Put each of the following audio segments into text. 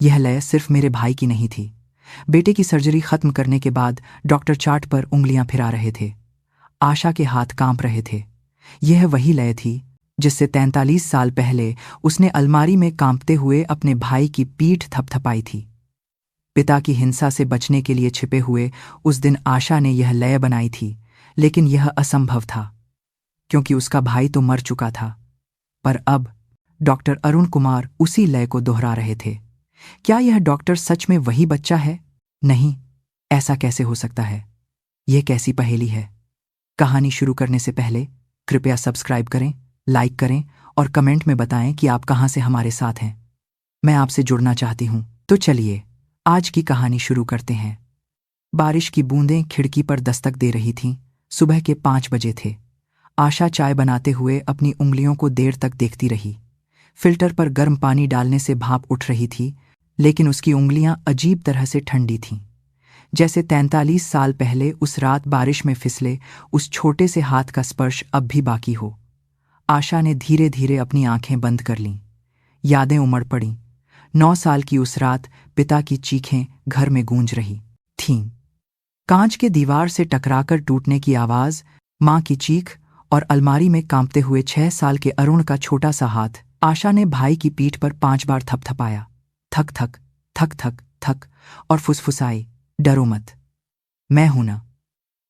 यह लय सिर्फ मेरे भाई की नहीं थी। बेटे की सर्जरी खत्म करने के बाद डॉक्टर चार्ट पर उंगलियां फिरा रहे थे। आशा के हाथ कांप रहे थे। यह वही लय थी जिससे 43 साल पहले उसने अलमारी में कांपते हुए अपने भाई की पीठ थपथपाई थी। पिता की हिंसा से बचने के लिए छिपे हुए उस दिन आशा ने यह लय बनाई थी, लेकिन यह असंभव था क्योंकि उसका भाई तो मर चुका था। पर अब डॉक्टर अरुण कुमार उसी लय को दोहरा रहे थे। क्या यह डॉक्टर सच में वही बच्चा है? नहीं, ऐसा कैसे हो सकता है? यह कैसी पहेली है? कहानी शुरू करने से पहले कृपया सब्सक्राइब करें, लाइक करें और कमेंट में बताएं कि आप कहां से हमारे साथ हैं। मैं आपसे जुड़ना चाहती हूं। तो चलिए आज की कहानी शुरू करते हैं। बारिश की बूंदें खिड़की पर दस्तक दे रही थीं। सुबह के 5 बजे थे। आशा चाय बनाते हुए अपनी उंगलियों को देर तक देखती रही। फिल्टर पर गर्म पानी डालने से भाप उठ रही थी, लेकिन उसकी उंगलियां अजीब तरह से ठंडी थीं, जैसे 43 साल पहले उस रात बारिश में फिसले उस छोटे से हाथ का स्पर्श अब भी बाकी हो। आशा ने धीरे धीरे अपनी आंखें बंद कर लीं। यादें उमड़ पड़ीं। 9 साल की उस रात पिता की चीखें घर में गूंज रही थीं। कांच के दीवार से टकराकर टूटने की आवाज, मां की चीख और अलमारी में कांपते हुए 6 साल के अरुण का छोटा सा हाथ। आशा ने भाई की पीठ पर 5 बार थपथपाया, थक थक थक थक थक, और फुसफुसाई, डरो मत, मैं हूं ना।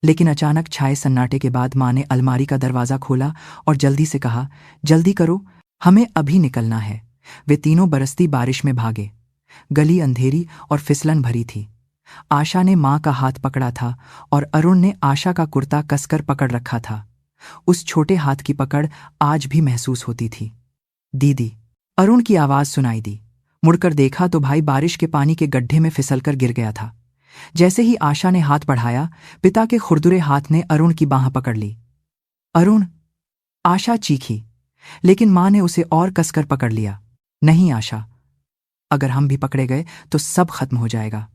लेकिन अचानक छाए सन्नाटे के बाद मां ने अलमारी का दरवाजा खोला और जल्दी से कहा, जल्दी करो, हमें अभी निकलना है। वे तीनों बरसती बारिश में भागे। गली अंधेरी और फिसलन भरी थी। आशा ने मां का हाथ पकड़ा था और अरुण ने आशा का कुर्ता कसकर पकड़ रखा था। उस छोटे हाथ की पकड़ आज भी महसूस होती थी। दीदी, अरुण की आवाज सुनाई दी। मुड़कर देखा तो भाई बारिश के पानी के गड्ढे में फिसलकर गिर गया था। जैसे ही आशा ने हाथ बढ़ाया, पिता के खुरदुरे हाथ ने अरुण की बांह पकड़ ली। अरुण! आशा चीखी, लेकिन मां ने उसे और कसकर पकड़ लिया। नहीं आशा, अगर हम भी पकड़े गए तो सब खत्म हो जाएगा।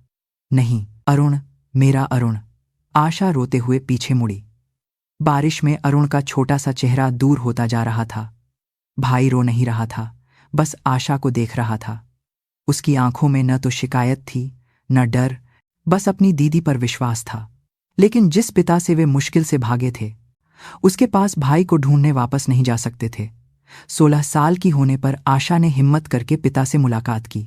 नहीं अरुण, मेरा अरुण। आशा रोते हुए पीछे मुड़ी। बारिश में अरुण का छोटा सा चेहरा दूर होता जा रहा था। भाई रो नहीं रहा था, बस आशा को देख रहा था। उसकी आंखों में न तो शिकायत थी, न डर, बस अपनी दीदी पर विश्वास था। लेकिन जिस पिता से वे मुश्किल से भागे थे, उसके पास भाई को ढूंढने वापस नहीं जा सकते थे। 16 साल की होने पर आशा ने हिम्मत करके पिता से मुलाकात की।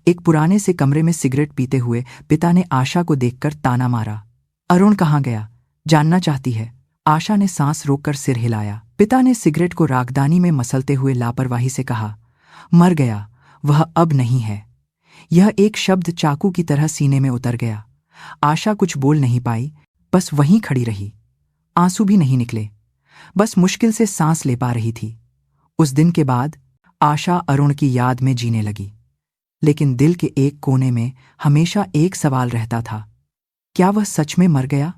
एक पुराने से कमरे में सिगरेट पीते हुए पिता ने आशा को देखकर ताना मारा। अरुण कहाँ गया? जानना चाहती है। आशा ने सांस रोककर सिर हिलाया। पिता ने सिगरेट को रागदानी में मसलते हुए लापरवाही से कहा, मर गया, वह अब नहीं है। यह एक शब्द चाकू की तरह सीने में उतर गया। आशा कुछ बोल नहीं पाई, बस वहीं खड़ी रही। आंसू भी नहीं निकले, बस मुश्किल से सांस ले पा रही थी। उस दिन के बाद आशा अरुण की याद में जीने लगी, लेकिन दिल के एक कोने में हमेशा एक सवाल रहता था, क्या वह सच में मर गया?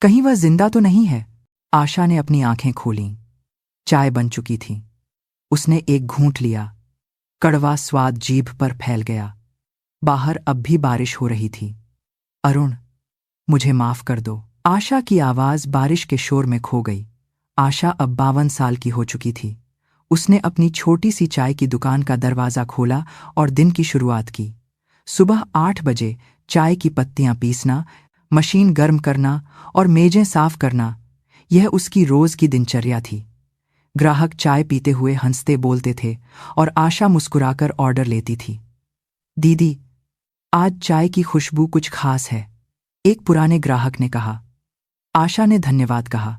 कहीं वह जिंदा तो नहीं है? आशा ने अपनी आंखें खोलीं। चाय बन चुकी थी। उसने एक घूंट लिया। कड़वा स्वाद जीभ पर फैल गया। बाहर अब भी बारिश हो रही थी। अरुण, मुझे माफ कर दो। आशा की आवाज बारिश के शोर में खो गई। आशा अब 52 साल की हो चुकी थी। उसने अपनी छोटी सी चाय की दुकान का दरवाजा खोला और दिन की शुरुआत की। सुबह 8 बजे चाय की पत्तियां पीसना, मशीन गर्म करना और मेजें साफ करना, यह उसकी रोज की दिनचर्या थी। ग्राहक चाय पीते हुए हंसते बोलते थे और आशा मुस्कुराकर ऑर्डर लेती थी। दीदी, आज चाय की खुशबू कुछ खास है, एक पुराने ग्राहक ने कहा। आशा ने धन्यवाद कहा,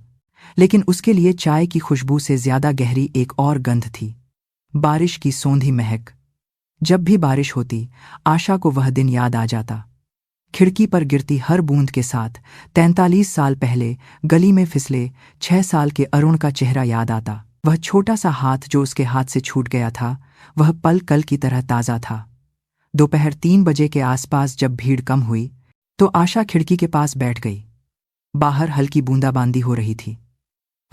लेकिन उसके लिए चाय की खुशबू से ज्यादा गहरी एक और गंध थी, बारिश की सौंधी महक। जब भी बारिश होती, आशा को वह दिन याद आ जाता। खिड़की पर गिरती हर बूंद के साथ 43 साल पहले गली में फिसले 6 साल के अरुण का चेहरा याद आता। वह छोटा सा हाथ जो उसके हाथ से छूट गया था, वह पल कल की तरह ताज़ा था। दोपहर 3 बजे के आसपास जब भीड़ कम हुई, तो आशा खिड़की के पास बैठ गई। बाहर हल्की बूंदाबांदी हो रही थी।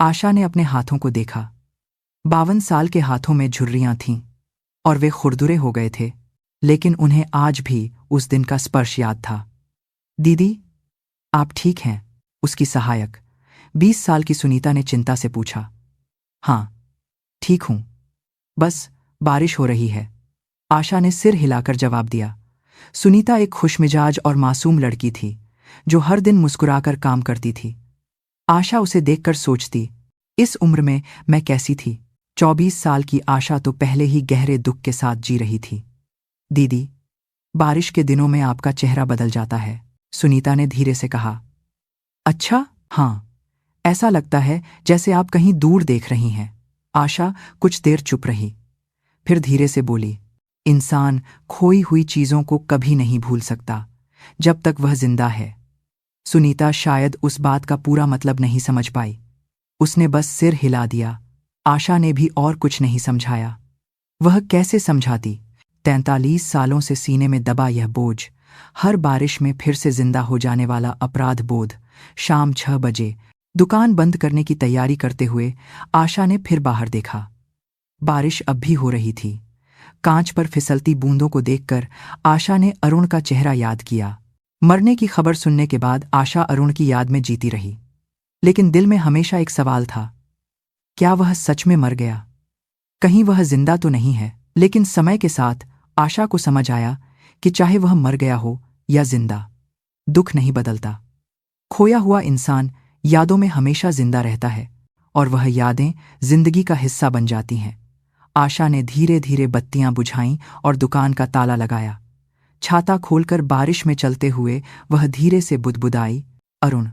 आशा ने अपने हाथों को देखा। 52 साल के हाथों में झुर्रियां थीं और वे खुरदुरे हो गए थे, लेकिन उन्हें आज भी उस दिन का स्पर्श याद था। दीदी, आप ठीक हैं? उसकी सहायक 20 साल की सुनीता ने चिंता से पूछा। हाँ, ठीक हूं, बस बारिश हो रही है। आशा ने सिर हिलाकर जवाब दिया। सुनीता एक खुशमिजाज और मासूम लड़की थी जो हर दिन मुस्कुराकर काम करती थी। आशा उसे देखकर सोचती, इस उम्र में मैं कैसी थी। 24 साल की आशा तो पहले ही गहरे दुख के साथ जी रही थी। दीदी, बारिश के दिनों में आपका चेहरा बदल जाता है, सुनीता ने धीरे से कहा। अच्छा, हाँ, ऐसा लगता है जैसे आप कहीं दूर देख रही हैं। आशा कुछ देर चुप रही, फिर धीरे से बोली, इंसान खोई हुई चीजों को कभी नहीं भूल सकता जब तक वह जिंदा है। सुनीता शायद उस बात का पूरा मतलब नहीं समझ पाई। उसने बस सिर हिला दिया। आशा ने भी और कुछ नहीं समझाया। वह कैसे समझाती? 43 सालों से सीने में दबा यह बोझ, हर बारिश में फिर से जिंदा हो जाने वाला अपराध बोध। शाम 6 बजे दुकान बंद करने की तैयारी करते हुए आशा ने फिर बाहर देखा। बारिश अब भी हो रही थी। कांच पर फिसलती बूंदों को देखकर आशा ने अरुण का चेहरा याद किया। मरने की खबर सुनने के बाद आशा अरुण की याद में जीती रही, लेकिन दिल में हमेशा एक सवाल था, क्या वह सच में मर गया? कहीं वह जिंदा तो नहीं है? लेकिन समय के साथ आशा को समझ आया कि चाहे वह मर गया हो या जिंदा, दुख नहीं बदलता। खोया हुआ इंसान यादों में हमेशा जिंदा रहता है और वह यादें जिंदगी का हिस्सा बन जाती हैं। आशा ने धीरे धीरे बत्तियां बुझाईं और दुकान का ताला लगाया। छाता खोलकर बारिश में चलते हुए वह धीरे से बुदबुदाई, अरुण,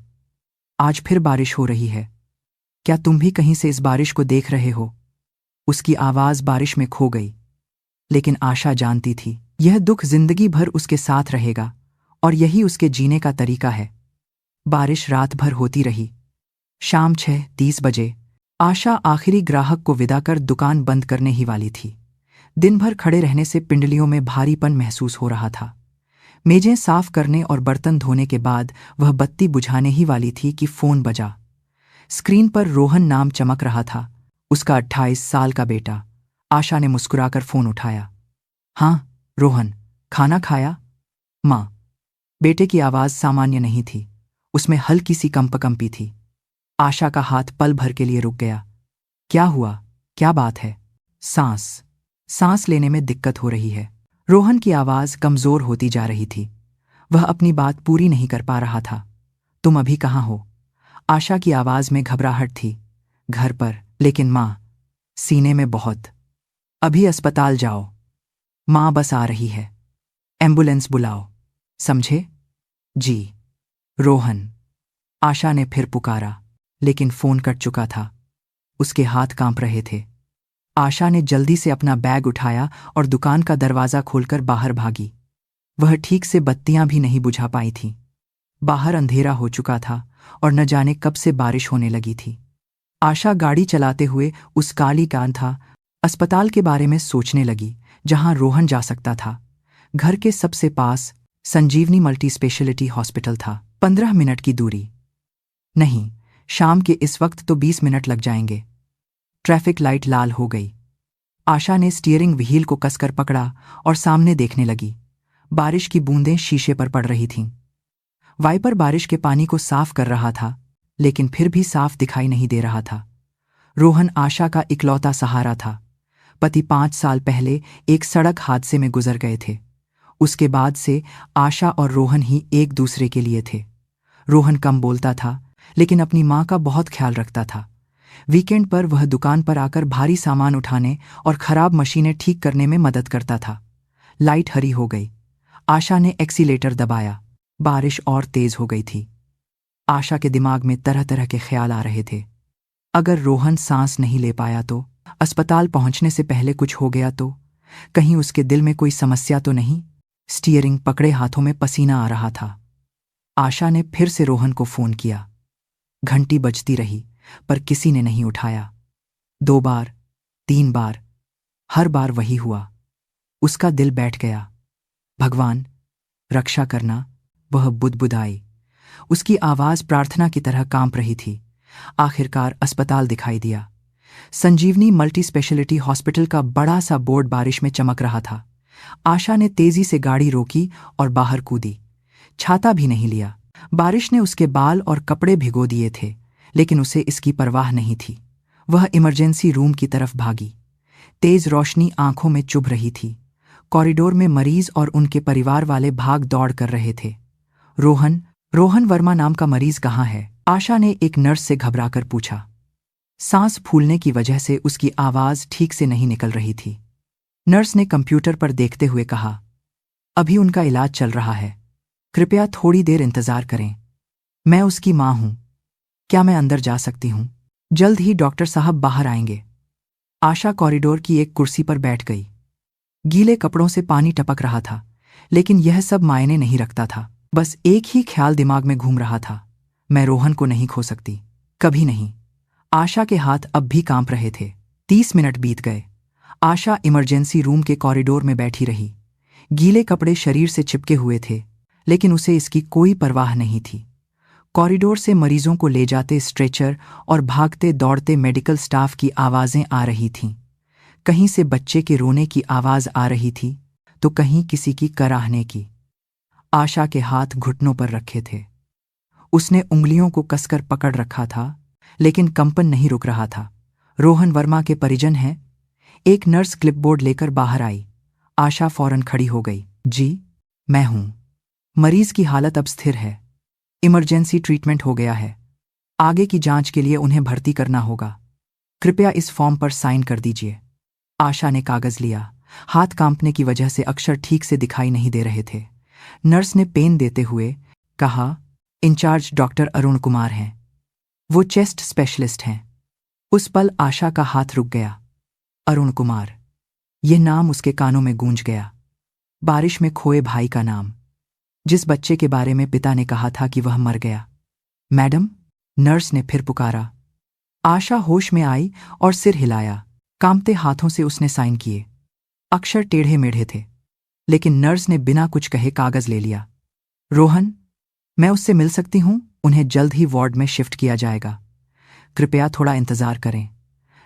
आज फिर बारिश हो रही है। क्या तुम भी कहीं से इस बारिश को देख रहे हो? उसकी आवाज बारिश में खो गई, लेकिन आशा जानती थी यह दुख जिंदगी भर उसके साथ रहेगा और यही उसके जीने का तरीका है। बारिश रात भर होती रही। शाम 6:30 बजे आशा आखिरी ग्राहक को विदा कर दुकान बंद करने ही वाली थी। दिन भर खड़े रहने से पिंडलियों में भारीपन महसूस हो रहा था। मेजें साफ करने और बर्तन धोने के बाद वह बत्ती बुझाने ही वाली थी कि फोन बजा। स्क्रीन पर रोहन नाम चमक रहा था, उसका 28 साल का बेटा। आशा ने मुस्कुराकर फोन उठाया। हाँ रोहन, खाना खाया? माँ। बेटे की आवाज सामान्य नहीं थी, उसमें हल्की सी कंपकंपी थी। आशा का हाथ पल भर के लिए रुक गया। क्या हुआ? क्या बात है? सांस लेने में दिक्कत हो रही है। रोहन की आवाज कमजोर होती जा रही थी। वह अपनी बात पूरी नहीं कर पा रहा था। तुम अभी कहाँ हो? आशा की आवाज में घबराहट थी। घर पर, लेकिन माँ, सीने में बहुत। अभी अस्पताल जाओ, माँ बस आ रही है। एम्बुलेंस बुलाओ, समझे? जी। रोहन, आशा ने फिर पुकारा, लेकिन फोन कट चुका था। उसके हाथ कांप रहे थे। आशा ने जल्दी से अपना बैग उठाया और दुकान का दरवाजा खोलकर बाहर भागी। वह ठीक से बत्तियां भी नहीं बुझा पाई थी। बाहर अंधेरा हो चुका था और न जाने कब से बारिश होने लगी थी। आशा गाड़ी चलाते हुए उस काली कांधा अस्पताल के बारे में सोचने लगी जहां रोहन जा सकता था। घर के सबसे पास संजीवनी मल्टी स्पेशलिटी हॉस्पिटल था, 15 मिनट की दूरी। नहीं, शाम के इस वक्त तो 20 मिनट लग जाएंगे। ट्रैफिक लाइट लाल हो गई। आशा ने स्टीयरिंग व्हील को कसकर पकड़ा और सामने देखने लगी। बारिश की बूंदें शीशे पर पड़ रही थीं। वाइपर बारिश के पानी को साफ कर रहा था, लेकिन फिर भी साफ दिखाई नहीं दे रहा था। रोहन आशा का इकलौता सहारा था। पति 5 साल पहले एक सड़क हादसे में गुजर गए थे। उसके बाद से आशा और रोहन ही एक दूसरे के लिए थे। रोहन कम बोलता था, लेकिन अपनी माँ का बहुत ख्याल रखता था। वीकेंड पर वह दुकान पर आकर भारी सामान उठाने और खराब मशीनें ठीक करने में मदद करता था। लाइट हरी हो गई। आशा ने एक्सीलेटर दबाया। बारिश और तेज हो गई थी। आशा के दिमाग में तरह तरह के ख्याल आ रहे थे। अगर रोहन सांस नहीं ले पाया तो? अस्पताल पहुंचने से पहले कुछ हो गया तो? कहीं उसके दिल में कोई समस्या तो नहीं? स्टीयरिंग पकड़े हाथों में पसीना आ रहा था। आशा ने फिर से रोहन को फोन किया। घंटी बजती रही, पर किसी ने नहीं उठाया। 2 बार, 3 बार, हर बार वही हुआ। उसका दिल बैठ गया। भगवान, रक्षा करना, वह बुदबुदाई। उसकी आवाज प्रार्थना की तरह कांप रही थी। आखिरकार अस्पताल दिखाई दिया। संजीवनी मल्टी स्पेशलिटी हॉस्पिटल का बड़ा सा बोर्ड बारिश में चमक रहा था। आशा ने तेजी से गाड़ी रोकी और बाहर कूदी। छाता भी नहीं लिया। बारिश ने उसके बाल और कपड़े भिगो दिए थे, लेकिन उसे इसकी परवाह नहीं थी। वह इमरजेंसी रूम की तरफ भागी। तेज रोशनी आंखों में चुभ रही थी। कॉरिडोर में मरीज और उनके परिवार वाले भाग दौड़ कर रहे थे। रोहन रोहन वर्मा नाम का मरीज कहाँ है? आशा ने एक नर्स से घबराकर पूछा। सांस फूलने की वजह से उसकी आवाज ठीक से नहीं निकल रही थी। नर्स ने कंप्यूटर पर देखते हुए कहा, अभी उनका इलाज चल रहा है, कृपया थोड़ी देर इंतजार करें। मैं उसकी मां हूं, क्या मैं अंदर जा सकती हूं? जल्द ही डॉक्टर साहब बाहर आएंगे। आशा कॉरिडोर की एक कुर्सी पर बैठ गई। गीले कपड़ों से पानी टपक रहा था, लेकिन यह सब मायने नहीं रखता था। बस एक ही ख्याल दिमाग में घूम रहा था, मैं रोहन को नहीं खो सकती, कभी नहीं। आशा के हाथ अब भी कांप रहे थे। 30 मिनट बीत गए। आशा इमरजेंसी रूम के कॉरिडोर में बैठी रही। गीले कपड़े शरीर से चिपके हुए थे, लेकिन उसे इसकी कोई परवाह नहीं थी। कॉरिडोर से मरीजों को ले जाते स्ट्रेचर और भागते दौड़ते मेडिकल स्टाफ की आवाजें आ रही थीं। कहीं से बच्चे के रोने की आवाज आ रही थी, तो कहीं किसी की कराहने की। आशा के हाथ घुटनों पर रखे थे। उसने उंगलियों को कसकर पकड़ रखा था, लेकिन कंपन नहीं रुक रहा था। रोहन वर्मा के परिजन हैं? एक नर्स क्लिपबोर्ड लेकर बाहर आई। आशा फौरन खड़ी हो गई। जी, मैं हूं। मरीज की हालत अब स्थिर है, इमरजेंसी ट्रीटमेंट हो गया है। आगे की जांच के लिए उन्हें भर्ती करना होगा। कृपया इस फॉर्म पर साइन कर दीजिए। आशा ने कागज लिया। हाथ कांपने की वजह से अक्षर ठीक से दिखाई नहीं दे रहे थे। नर्स ने पेन देते हुए कहा, इंचार्ज डॉक्टर अरुण कुमार हैं, वो चेस्ट स्पेशलिस्ट हैं। उस पल आशा का हाथ रुक गया। अरुण कुमार, यह नाम उसके कानों में गूंज गया। बारिश में खोए भाई का नाम, जिस बच्चे के बारे में पिता ने कहा था कि वह मर गया। मैडम, नर्स ने फिर पुकारा। आशा होश में आई और सिर हिलाया। कांपते हाथों से उसने साइन किए। अक्षर टेढ़े मेढ़े थे, लेकिन नर्स ने बिना कुछ कहे कागज ले लिया। रोहन, मैं उससे मिल सकती हूं? उन्हें जल्द ही वार्ड में शिफ्ट किया जाएगा, कृपया थोड़ा इंतजार करें।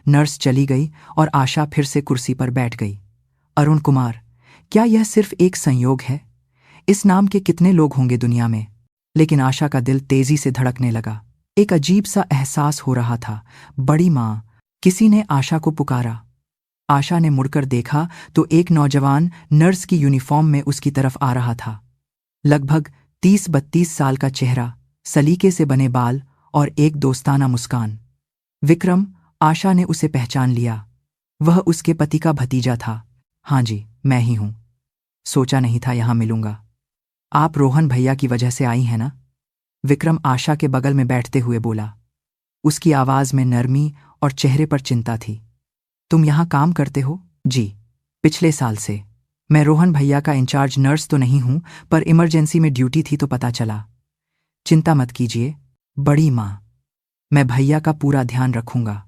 नर्स चली गई और आशा फिर से कुर्सी पर बैठ गई। अरुण कुमार, क्या यह सिर्फ एक संयोग है? इस नाम के कितने लोग होंगे दुनिया में? लेकिन आशा का दिल तेजी से धड़कने लगा। एक अजीब सा एहसास हो रहा था। बड़ी मां, किसी ने आशा को पुकारा। आशा ने मुड़कर देखा तो एक नौजवान नर्स की यूनिफॉर्म में उसकी तरफ आ रहा था। लगभग 30-32 साल का चेहरा, सलीके से बने बाल और एक दोस्ताना मुस्कान। विक्रम, आशा ने उसे पहचान लिया। वह उसके पति का भतीजा था। हाँ जी, मैं ही हूं। सोचा नहीं था यहां मिलूंगा। आप रोहन भैया की वजह से आई हैं ना? विक्रम आशा के बगल में बैठते हुए बोला। उसकी आवाज में नरमी और चेहरे पर चिंता थी। तुम यहां काम करते हो? जी, पिछले साल से। मैं रोहन भैया का इंचार्ज नर्स तो नहीं हूं, पर इमरजेंसी में ड्यूटी थी तो पता चला। चिंता मत कीजिए बड़ी मां, मैं भैया का पूरा ध्यान रखूंगा।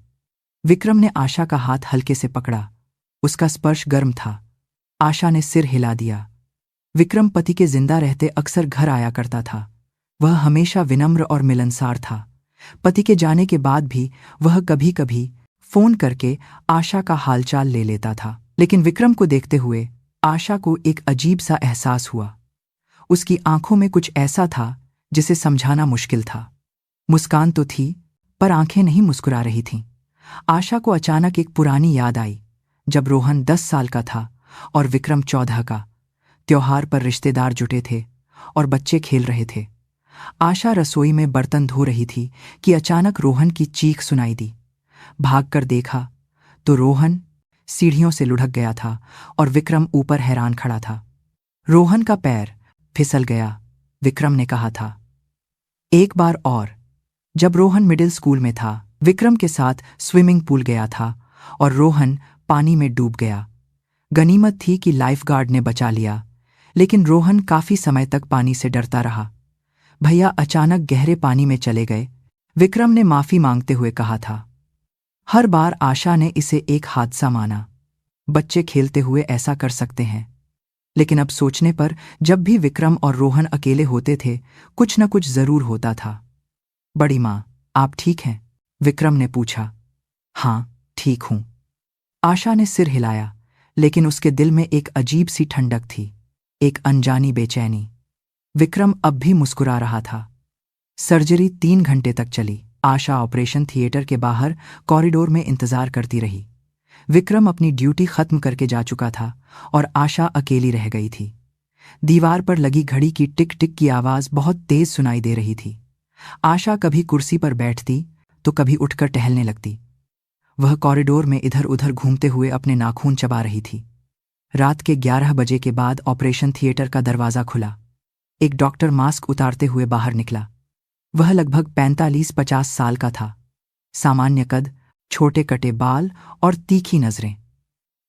विक्रम ने आशा का हाथ हल्के से पकड़ा। उसका स्पर्श गर्म था। आशा ने सिर हिला दिया। विक्रम पति के जिंदा रहते अक्सर घर आया करता था। वह हमेशा विनम्र और मिलनसार था। पति के जाने के बाद भी वह कभी कभी फोन करके आशा का हालचाल ले लेता था। लेकिन विक्रम को देखते हुए आशा को एक अजीब सा एहसास हुआ। उसकी आंखों में कुछ ऐसा था जिसे समझाना मुश्किल था। मुस्कान तो थी, पर आंखें नहीं मुस्कुरा रही थीं। आशा को अचानक एक पुरानी याद आई, जब रोहन 10 साल का था और विक्रम 14 का। त्योहार पर रिश्तेदार जुटे थे और बच्चे खेल रहे थे। आशा रसोई में बर्तन धो रही थी कि अचानक रोहन की चीख सुनाई दी। भागकर देखा तो रोहन सीढ़ियों से लुढ़क गया था और विक्रम ऊपर हैरान खड़ा था। रोहन का पैर फिसल गया। विक्रम ने कहा था। एक बार और, जब रोहन मिडिल स्कूल में था, विक्रम के साथ स्विमिंग पूल गया था और रोहन पानी में डूब गया। गनीमत थी कि लाइफगार्ड ने बचा लिया, लेकिन रोहन काफी समय तक पानी से डरता रहा। भैया अचानक गहरे पानी में चले गए, विक्रम ने माफी मांगते हुए कहा था। हर बार आशा ने इसे एक हादसा माना। बच्चे खेलते हुए ऐसा कर सकते हैं, लेकिन अब सोचने पर जब भी विक्रम और रोहन अकेले होते थे, कुछ न कुछ जरूर होता था। बड़ी मां, आप ठीक हैं? विक्रम ने पूछा। हाँ, ठीक हूं। आशा ने सिर हिलाया, लेकिन उसके दिल में एक अजीब सी ठंडक थी, एक अनजानी बेचैनी। विक्रम अब भी मुस्कुरा रहा था। सर्जरी 3 घंटे तक चली। आशा ऑपरेशन थिएटर के बाहर कॉरिडोर में इंतजार करती रही। विक्रम अपनी ड्यूटी खत्म करके जा चुका था और आशा अकेली रह गई थी। दीवार पर लगी घड़ी की टिक टिक की आवाज बहुत तेज सुनाई दे रही थी। आशा कभी कुर्सी पर बैठती तो कभी उठकर टहलने लगती। वह कॉरिडोर में इधर उधर घूमते हुए अपने नाखून चबा रही थी। रात के 11 बजे के बाद ऑपरेशन थिएटर का दरवाजा खुला। एक डॉक्टर मास्क उतारते हुए बाहर निकला। वह लगभग 45-50 साल का था। सामान्य कद, छोटे कटे बाल और तीखी नजरें।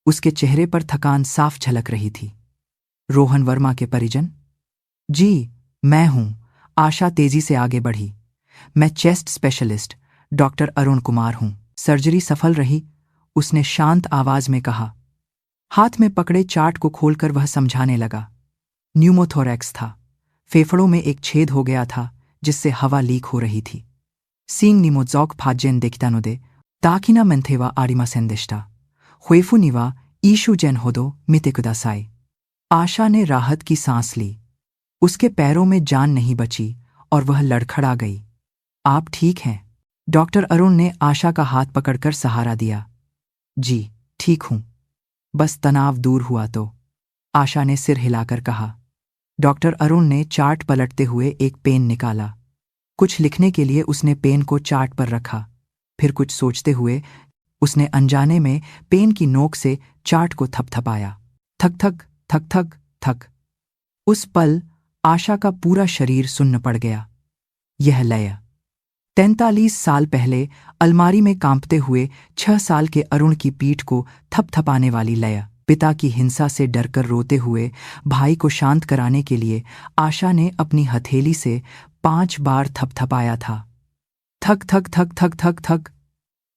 उसके चेहरे पर थकान साफ झलक रही थी। रोहन वर्मा के परिजन? जी, मैं हूं। आशा तेजी से आगे बढ़ी। मैं chest specialist doctor Arun Kumar हूं। सर्जरी सफल रही, उसने शांत आवाज में कहा। हाथ में पकड़े चार्ट को खोलकर वह समझाने लगा। न्यूमोथोरैक्स था। फेफड़ों में एक छेद हो गया था जिससे हवा लीक हो रही थी। सींग निमोजॉक फाजेन देखतानोदे ताकिना मेंथेवा आरिमा सेंदेष्टा ख्वेफु निवा ईशु जेन होदो मितेकुदासाई। आशा ने राहत की सांस ली। उसके पैरों में जान नहीं बची और वह लड़खड़ा गई। आप ठीक हैं? डॉक्टर अरुण ने आशा का हाथ पकड़कर सहारा दिया। जी, ठीक हूं। बस तनाव दूर हुआ तो, आशा ने सिर हिलाकर कहा। डॉक्टर अरुण ने चार्ट पलटते हुए एक पेन निकाला। कुछ लिखने के लिए उसने पेन को चार्ट पर रखा। फिर कुछ सोचते हुए उसने अनजाने में पेन की नोक से चार्ट को थपथपाया। थक थक थक थक थक। उस पल आशा का पूरा शरीर सुन्न पड़ गया। यह लय 43 साल पहले अलमारी में कांपते हुए 6 साल के अरुण की पीठ को थपथपाने वाली लय। पिता की हिंसा से डरकर रोते हुए भाई को शांत कराने के लिए आशा ने अपनी हथेली से 5 बार थपथपाया था। थक थक थक थक थक थक।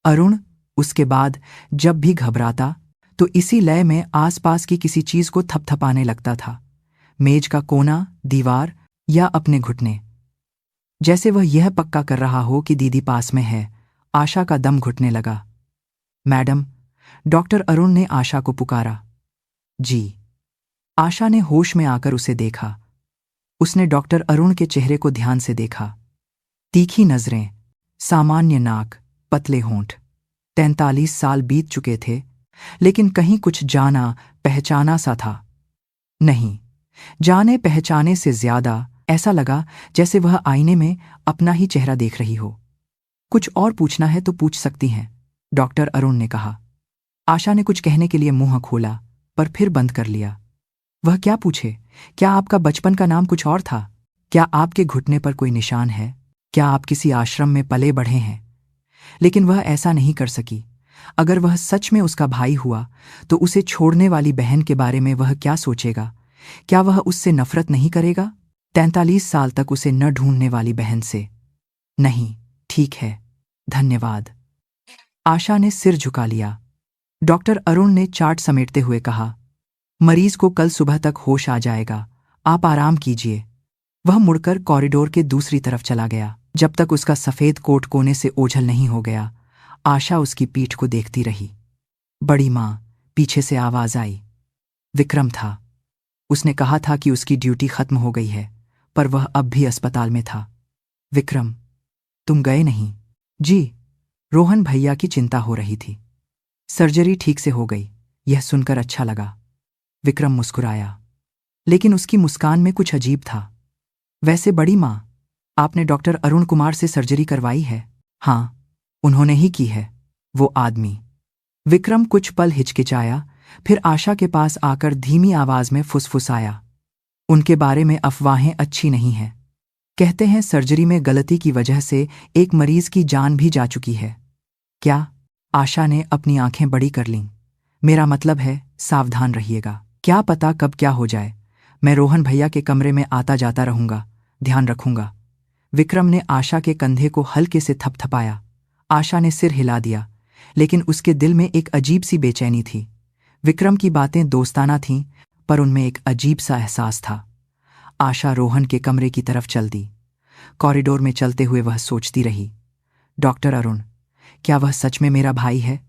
अरुण उसके बाद जब भी घबराता तो इसी लय में आसपास की किसी चीज को थपथपाने लगता था। मेज का कोना, दीवार या अपने घुटने। जैसे वह यह पक्का कर रहा हो कि दीदी पास में है। आशा का दम घुटने लगा। मैडम, डॉक्टर अरुण ने आशा को पुकारा। जी। आशा ने होश में आकर उसे देखा। उसने डॉक्टर अरुण के चेहरे को ध्यान से देखा। तीखी नजरें, सामान्य नाक, पतले होंठ। 43 साल बीत चुके थे, लेकिन कहीं कुछ जाना पहचाना सा था। नहीं, जाने पहचाने से ज्यादा ऐसा लगा जैसे वह आईने में अपना ही चेहरा देख रही हो। कुछ और पूछना है तो पूछ सकती हैं, डॉक्टर अरुण ने कहा। आशा ने कुछ कहने के लिए मुंह खोला, पर फिर बंद कर लिया। वह क्या पूछे? क्या आपका बचपन का नाम कुछ और था? क्या आपके घुटने पर कोई निशान है? क्या आप किसी आश्रम में पले बढ़े हैं? लेकिन वह ऐसा नहीं कर सकी। अगर वह सच में उसका भाई हुआ तो उसे छोड़ने वाली बहन के बारे में वह क्या सोचेगा? क्या वह उससे नफरत नहीं करेगा? 43 साल तक उसे न ढूंढने वाली बहन से। नहीं, ठीक है, धन्यवाद। आशा ने सिर झुका लिया। डॉक्टर अरुण ने चार्ट समेटते हुए कहा, मरीज को कल सुबह तक होश आ जाएगा, आप आराम कीजिए। वह मुड़कर कॉरिडोर के दूसरी तरफ चला गया। जब तक उसका सफेद कोट कोने से ओझल नहीं हो गया, आशा उसकी पीठ को देखती रही। बड़ी माँ, पीछे से आवाज आई। विक्रम था। उसने कहा था कि उसकी ड्यूटी खत्म हो गई है, पर वह अब भी अस्पताल में था। विक्रम, तुम गए नहीं? जी। रोहन भैया की चिंता हो रही थी। सर्जरी ठीक से हो गई, यह सुनकर अच्छा लगा। विक्रम मुस्कुराया, लेकिन उसकी मुस्कान में कुछ अजीब था। वैसे बड़ी माँ, आपने डॉक्टर अरुण कुमार से सर्जरी करवाई है? हाँ, उन्होंने ही की है। वो आदमी। विक्रम कुछ पल हिचकिचाया, फिर आशा के पास आकर धीमी आवाज में फुसफुसाया। उनके बारे में अफवाहें अच्छी नहीं हैं। कहते हैं सर्जरी में गलती की वजह से एक मरीज की जान भी जा चुकी है। क्या? आशा ने अपनी आंखें बड़ी कर लीं। मेरा मतलब है, सावधान रहिएगा। क्या पता कब क्या हो जाए। मैं रोहन भैया के कमरे में आता जाता रहूंगा, ध्यान रखूंगा। विक्रम ने आशा के कंधे को हल्के से थपथपाया। आशा ने सिर हिला दिया, लेकिन उसके दिल में एक अजीब सी बेचैनी थी। विक्रम की बातें दोस्ताना थीं, पर उनमें एक अजीब सा एहसास था। आशा रोहन के कमरे की तरफ चल दी। कॉरिडोर में चलते हुए वह सोचती रही, डॉक्टर अरुण, क्या वह सच में मेरा भाई है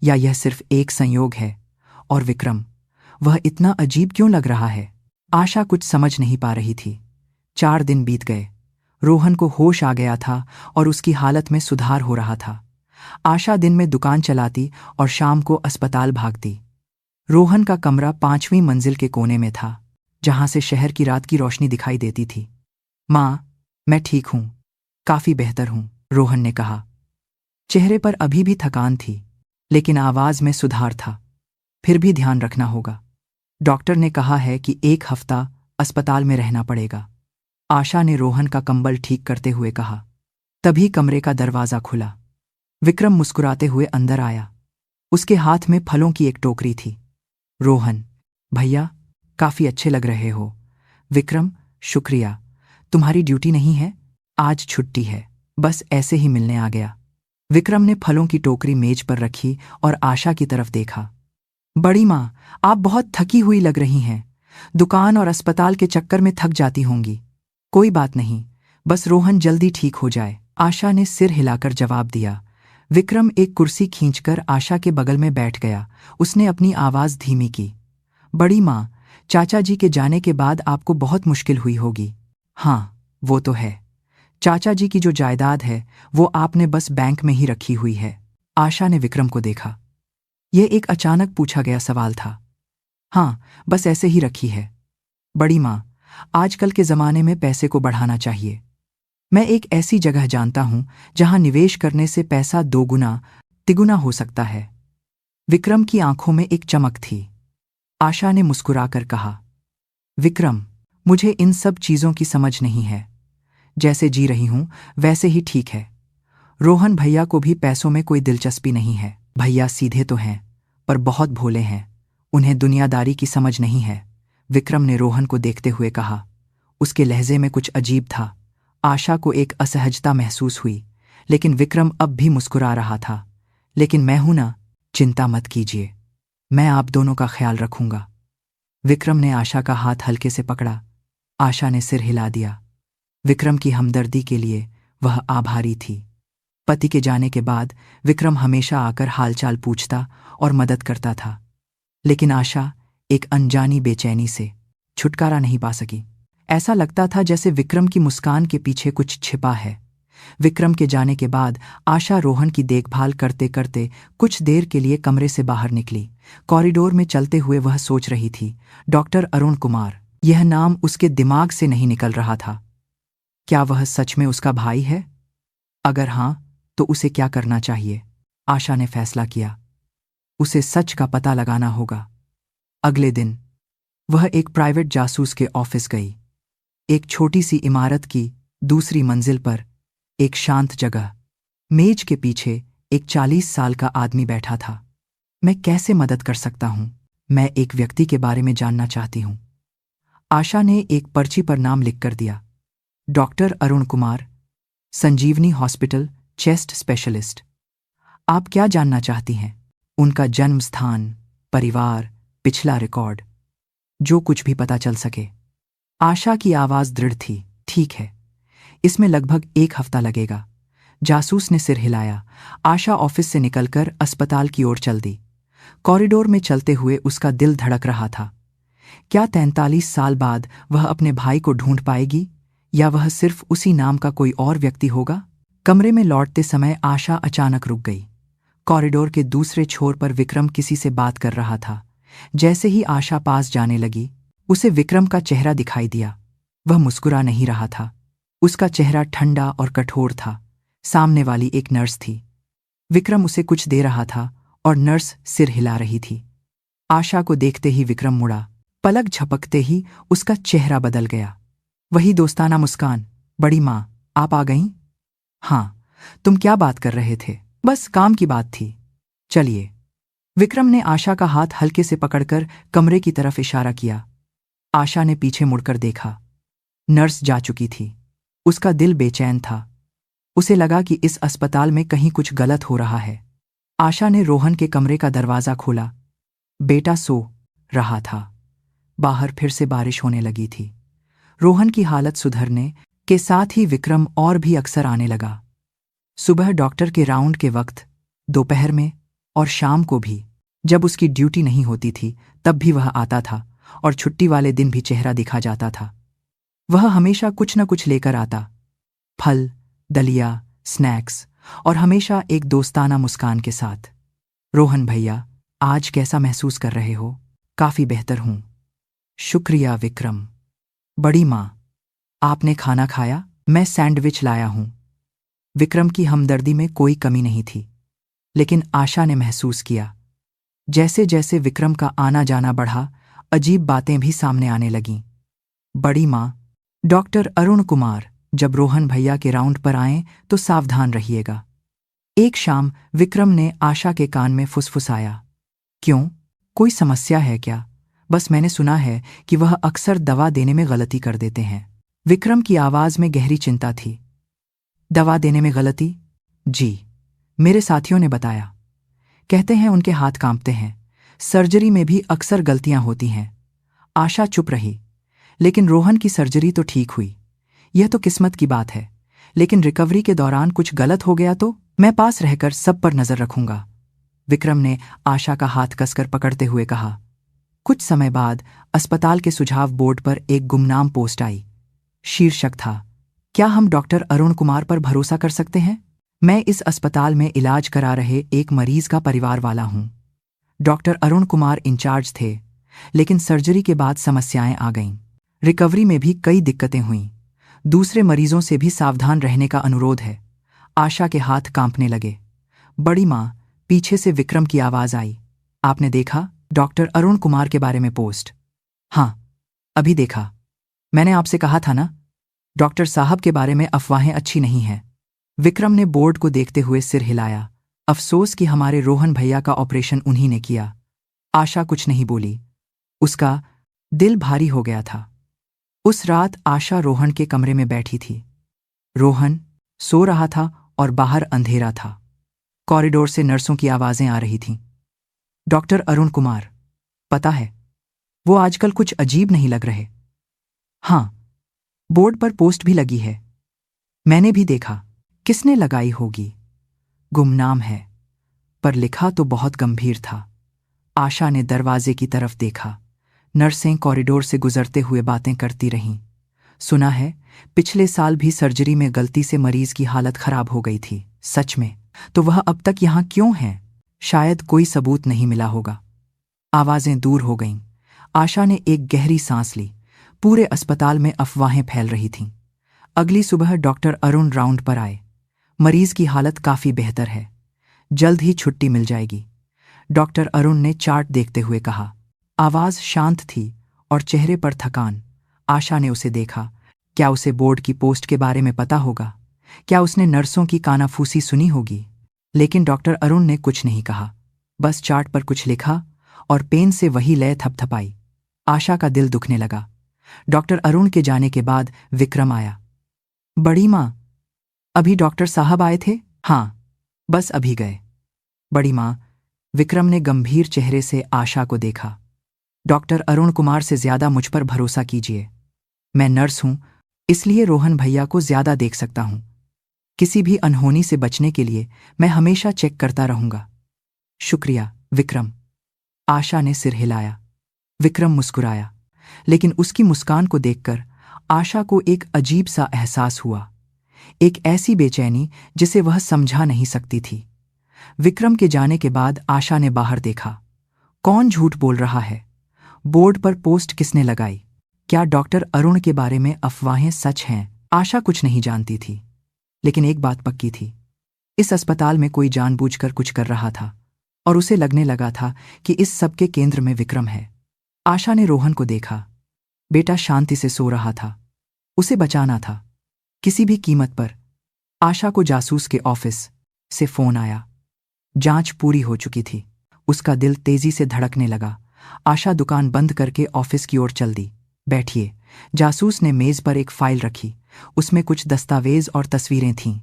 या यह सिर्फ एक संयोग है? और विक्रम, वह इतना अजीब क्यों लग रहा है? आशा कुछ समझ नहीं पा रही थी। 4 दिन बीत गए। रोहन को होश आ गया था और उसकी हालत में सुधार हो रहा था। आशा दिन में दुकान चलाती और शाम को अस्पताल भागती। रोहन का कमरा 5वीं मंजिल के कोने में था, जहां से शहर की रात की रोशनी दिखाई देती थी। माँ, मैं ठीक हूं, काफी बेहतर हूं, रोहन ने कहा। चेहरे पर अभी भी थकान थी, लेकिन आवाज में सुधार था। फिर भी ध्यान रखना होगा। डॉक्टर ने कहा है कि 1 हफ्ता अस्पताल में रहना पड़ेगा, आशा ने रोहन का कंबल ठीक करते हुए कहा। तभी कमरे का दरवाजा खुला। विक्रम मुस्कुराते हुए अंदर आया। उसके हाथ में फलों की एक टोकरी थी। रोहन, भैया, काफी अच्छे लग रहे हो। विक्रम, शुक्रिया। तुम्हारी ड्यूटी नहीं है? आज छुट्टी है, बस ऐसे ही मिलने आ गया। विक्रम ने फलों की टोकरी मेज पर रखी और आशा की तरफ देखा। बड़ी माँ, आप बहुत थकी हुई लग रही हैं। दुकान और अस्पताल के चक्कर में थक जाती होंगी। कोई बात नहीं, बस रोहन जल्दी ठीक हो जाए, आशा ने सिर हिलाकर जवाब दिया। विक्रम एक कुर्सी खींचकर आशा के बगल में बैठ गया। उसने अपनी आवाज धीमी की। बड़ी माँ, चाचा जी के जाने के बाद आपको बहुत मुश्किल हुई होगी। हाँ, वो तो है। चाचा जी की जो जायदाद है वो आपने बस बैंक में ही रखी हुई है। आशा ने विक्रम को देखा। यह एक अचानक पूछा गया सवाल था। हाँ, बस ऐसे ही रखी है। बड़ी माँ, आजकल के जमाने में पैसे को बढ़ाना चाहिए। मैं एक ऐसी जगह जानता हूं जहां निवेश करने से पैसा 2 गुना, तिगुना हो सकता है। विक्रम की आंखों में एक चमक थी। आशा ने मुस्कुराकर कहा। विक्रम, मुझे इन सब चीजों की समझ नहीं है। जैसे जी रही हूं वैसे ही ठीक है। रोहन भैया को भी पैसों में कोई दिलचस्पी नहीं है। भैया सीधे तो हैं, पर बहुत भोले हैं। उन्हें दुनियादारी की समझ नहीं है, विक्रम ने रोहन को देखते हुए कहा। उसके लहजे में कुछ अजीब था। आशा को एक असहजता महसूस हुई, लेकिन विक्रम अब भी मुस्कुरा रहा था। लेकिन मैं हूं ना, चिंता मत कीजिए, मैं आप दोनों का ख्याल रखूंगा। विक्रम ने आशा का हाथ हल्के से पकड़ा। आशा ने सिर हिला दिया। विक्रम की हमदर्दी के लिए वह आभारी थी। पति के जाने के बाद विक्रम हमेशा आकर हालचाल पूछता और मदद करता था, लेकिन आशा एक अनजानी बेचैनी से छुटकारा नहीं पा सकी। ऐसा लगता था जैसे विक्रम की मुस्कान के पीछे कुछ छिपा है। विक्रम के जाने के बाद आशा रोहन की देखभाल करते करते कुछ देर के लिए कमरे से बाहर निकली। कॉरिडोर में चलते हुए वह सोच रही थी। डॉक्टर अरुण कुमार, यह नाम उसके दिमाग से नहीं निकल रहा था। क्या वह सच में उसका भाई है? अगर हां, तो उसे क्या करना चाहिए? आशा ने फैसला किया। उसे सच का पता लगाना होगा। अगले दिन वह एक प्राइवेट जासूस के ऑफिस गई। एक छोटी सी इमारत की दूसरी मंजिल पर, एक शांत जगह। मेज के पीछे एक 40 साल का आदमी बैठा था। मैं कैसे मदद कर सकता हूं? मैं एक व्यक्ति के बारे में जानना चाहती हूं। आशा ने एक पर्ची पर नाम लिखकर दिया। डॉक्टर अरुण कुमार, संजीवनी हॉस्पिटल, चेस्ट स्पेशलिस्ट। आप क्या जानना चाहती हैं? उनका जन्म स्थान, परिवार, पिछला रिकॉर्ड, जो कुछ भी पता चल सके। आशा की आवाज दृढ़ थी। ठीक है, इसमें लगभग 1 हफ्ता लगेगा। जासूस ने सिर हिलाया। आशा ऑफिस से निकलकर अस्पताल की ओर चल दी। कॉरिडोर में चलते हुए उसका दिल धड़क रहा था। क्या 43 साल बाद वह अपने भाई को ढूंढ पाएगी, या वह सिर्फ उसी नाम का कोई और व्यक्ति होगा? कमरे में लौटते समय आशा अचानक रुक गई। कॉरिडोर के दूसरे छोर पर विक्रम किसी से बात कर रहा था। जैसे ही आशा पास जाने लगी, उसे विक्रम का चेहरा दिखाई दिया। वह मुस्कुरा नहीं रहा था। उसका चेहरा ठंडा और कठोर था। सामने वाली एक नर्स थी। विक्रम उसे कुछ दे रहा था और नर्स सिर हिला रही थी। आशा को देखते ही विक्रम मुड़ा। पलक झपकते ही उसका चेहरा बदल गया। वही दोस्ताना मुस्कान। बड़ी माँ, आप आ गईं? हाँ, तुम क्या बात कर रहे थे? बस काम की बात थी। चलिए। विक्रम ने आशा का हाथ हल्के से पकड़कर कमरे की तरफ इशारा किया। आशा ने पीछे मुड़कर देखा। नर्स जा चुकी थी। उसका दिल बेचैन था। उसे लगा कि इस अस्पताल में कहीं कुछ गलत हो रहा है। आशा ने रोहन के कमरे का दरवाजा खोला। बेटा सो रहा था। बाहर फिर से बारिश होने लगी थी। रोहन की हालत सुधरने के साथ ही विक्रम और भी अक्सर आने लगा। सुबह डॉक्टर के राउंड के वक्त, दोपहर में और शाम को भी। जब उसकी ड्यूटी नहीं होती थी तब भी वह आता था, और छुट्टी वाले दिन भी चेहरा दिखा जाता था। वह हमेशा कुछ न कुछ लेकर आता। फल, दलिया, स्नैक्स और हमेशा एक दोस्ताना मुस्कान के साथ। रोहन भैया, आज कैसा महसूस कर रहे हो? काफी बेहतर हूं। शुक्रिया विक्रम। बड़ी माँ, आपने खाना खाया? मैं सैंडविच लाया हूं। विक्रम की हमदर्दी में कोई कमी नहीं थी, लेकिन आशा ने महसूस किया जैसे जैसे विक्रम का आना जाना बढ़ा, अजीब बातें भी सामने आने लगीं। बड़ी माँ, डॉक्टर अरुण कुमार जब रोहन भैया के राउंड पर आए तो सावधान रहिएगा। एक शाम विक्रम ने आशा के कान में फुसफुसाया। क्यों, कोई समस्या है क्या? बस मैंने सुना है कि वह अक्सर दवा देने में गलती कर देते हैं। विक्रम की आवाज में गहरी चिंता थी। दवा देने में गलती? जी, मेरे साथियों ने बताया। कहते हैं उनके हाथ कांपते हैं। सर्जरी में भी अक्सर गलतियां होती हैं। आशा चुप रही। लेकिन रोहन की सर्जरी तो ठीक हुई। यह तो किस्मत की बात है, लेकिन रिकवरी के दौरान कुछ गलत हो गया तो? मैं पास रहकर सब पर नजर रखूंगा, विक्रम ने आशा का हाथ कसकर पकड़ते हुए कहा। कुछ समय बाद अस्पताल के सुझाव बोर्ड पर एक गुमनाम पोस्ट आई। शीर्षक था, क्या हम डॉक्टर अरुण कुमार पर भरोसा कर सकते हैं? मैं इस अस्पताल में इलाज करा रहे एक मरीज का परिवार वाला हूं। डॉक्टर अरुण कुमार इंचार्ज थे, लेकिन सर्जरी के बाद समस्याएं आ गईं। रिकवरी में भी कई दिक्कतें हुईं। दूसरे मरीजों से भी सावधान रहने का अनुरोध है। आशा के हाथ कांपने लगे। बड़ी माँ, पीछे से विक्रम की आवाज आई। आपने देखा डॉक्टर अरुण कुमार के बारे में पोस्ट? हाँ, अभी देखा। मैंने आपसे कहा था ना, डॉक्टर साहब के बारे में अफवाहें अच्छी नहीं हैं। विक्रम ने बोर्ड को देखते हुए सिर हिलाया। अफसोस कि हमारे रोहन भैया का ऑपरेशन उन्हीं ने किया। आशा कुछ नहीं बोली। उसका दिल भारी हो गया था। उस रात आशा रोहन के कमरे में बैठी थी। रोहन सो रहा था और बाहर अंधेरा था। कॉरिडोर से नर्सों की आवाजें आ रही थीं। डॉक्टर अरुण कुमार, पता है, वो आजकल कुछ अजीब नहीं लग रहे। हाँ, बोर्ड पर पोस्ट भी लगी है। मैंने भी देखा। किसने लगाई होगी? गुमनाम है, पर लिखा तो बहुत गंभीर था। आशा ने दरवाजे की तरफ देखा। नर्सें कॉरिडोर से गुजरते हुए बातें करती रहीं। सुना है पिछले साल भी सर्जरी में गलती से मरीज की हालत खराब हो गई थी। सच में? तो वह अब तक यहां क्यों है? शायद कोई सबूत नहीं मिला होगा। आवाजें दूर हो गईं। आशा ने एक गहरी सांस ली। पूरे अस्पताल में अफवाहें फैल रही थीं। अगली सुबह डॉक्टर अरुण राउंड पर आए। मरीज की हालत काफी बेहतर है, जल्द ही छुट्टी मिल जाएगी, डॉक्टर अरुण ने चार्ट देखते हुए कहा। आवाज शांत थी और चेहरे पर थकान। आशा ने उसे देखा। क्या उसे बोर्ड की पोस्ट के बारे में पता होगा? क्या उसने नर्सों की कानाफूसी सुनी होगी? लेकिन डॉक्टर अरुण ने कुछ नहीं कहा, बस चार्ट पर कुछ लिखा और पेन से वही लय थपथपाई। आशा का दिल दुखने लगा। डॉक्टर अरुण के जाने के बाद विक्रम आया। बड़ी माँ, अभी डॉक्टर साहब आए थे? हाँ, बस अभी गए। बड़ी माँ, विक्रम ने गंभीर चेहरे से आशा को देखा। डॉक्टर अरुण कुमार से ज्यादा मुझ पर भरोसा कीजिए। मैं नर्स हूं, इसलिए रोहन भैया को ज्यादा देख सकता हूं। किसी भी अनहोनी से बचने के लिए मैं हमेशा चेक करता रहूंगा। शुक्रिया विक्रम। आशा ने सिर हिलाया। विक्रम मुस्कुराया, लेकिन उसकी मुस्कान को देखकर आशा को एक अजीब सा एहसास हुआ, एक ऐसी बेचैनी जिसे वह समझा नहीं सकती थी। विक्रम के जाने के बाद आशा ने बाहर देखा। कौन झूठ बोल रहा है? बोर्ड पर पोस्ट किसने लगाई? क्या डॉक्टर अरुण के बारे में अफवाहें सच हैं? आशा कुछ नहीं जानती थी, लेकिन एक बात पक्की थी, इस अस्पताल में कोई जानबूझकर कुछ कर रहा था और उसे लगने लगा था कि इस सब के केंद्र में विक्रम है। आशा ने रोहन को देखा। बेटा शांति से सो रहा था। उसे बचाना था, किसी भी कीमत पर। आशा को जासूस के ऑफिस से फोन आया। जांच पूरी हो चुकी थी। उसका दिल तेजी से धड़कने लगा। आशा दुकान बंद करके ऑफिस की ओर चल दी। बैठिए। जासूस ने मेज पर एक फाइल रखी। उसमें कुछ दस्तावेज और तस्वीरें थीं।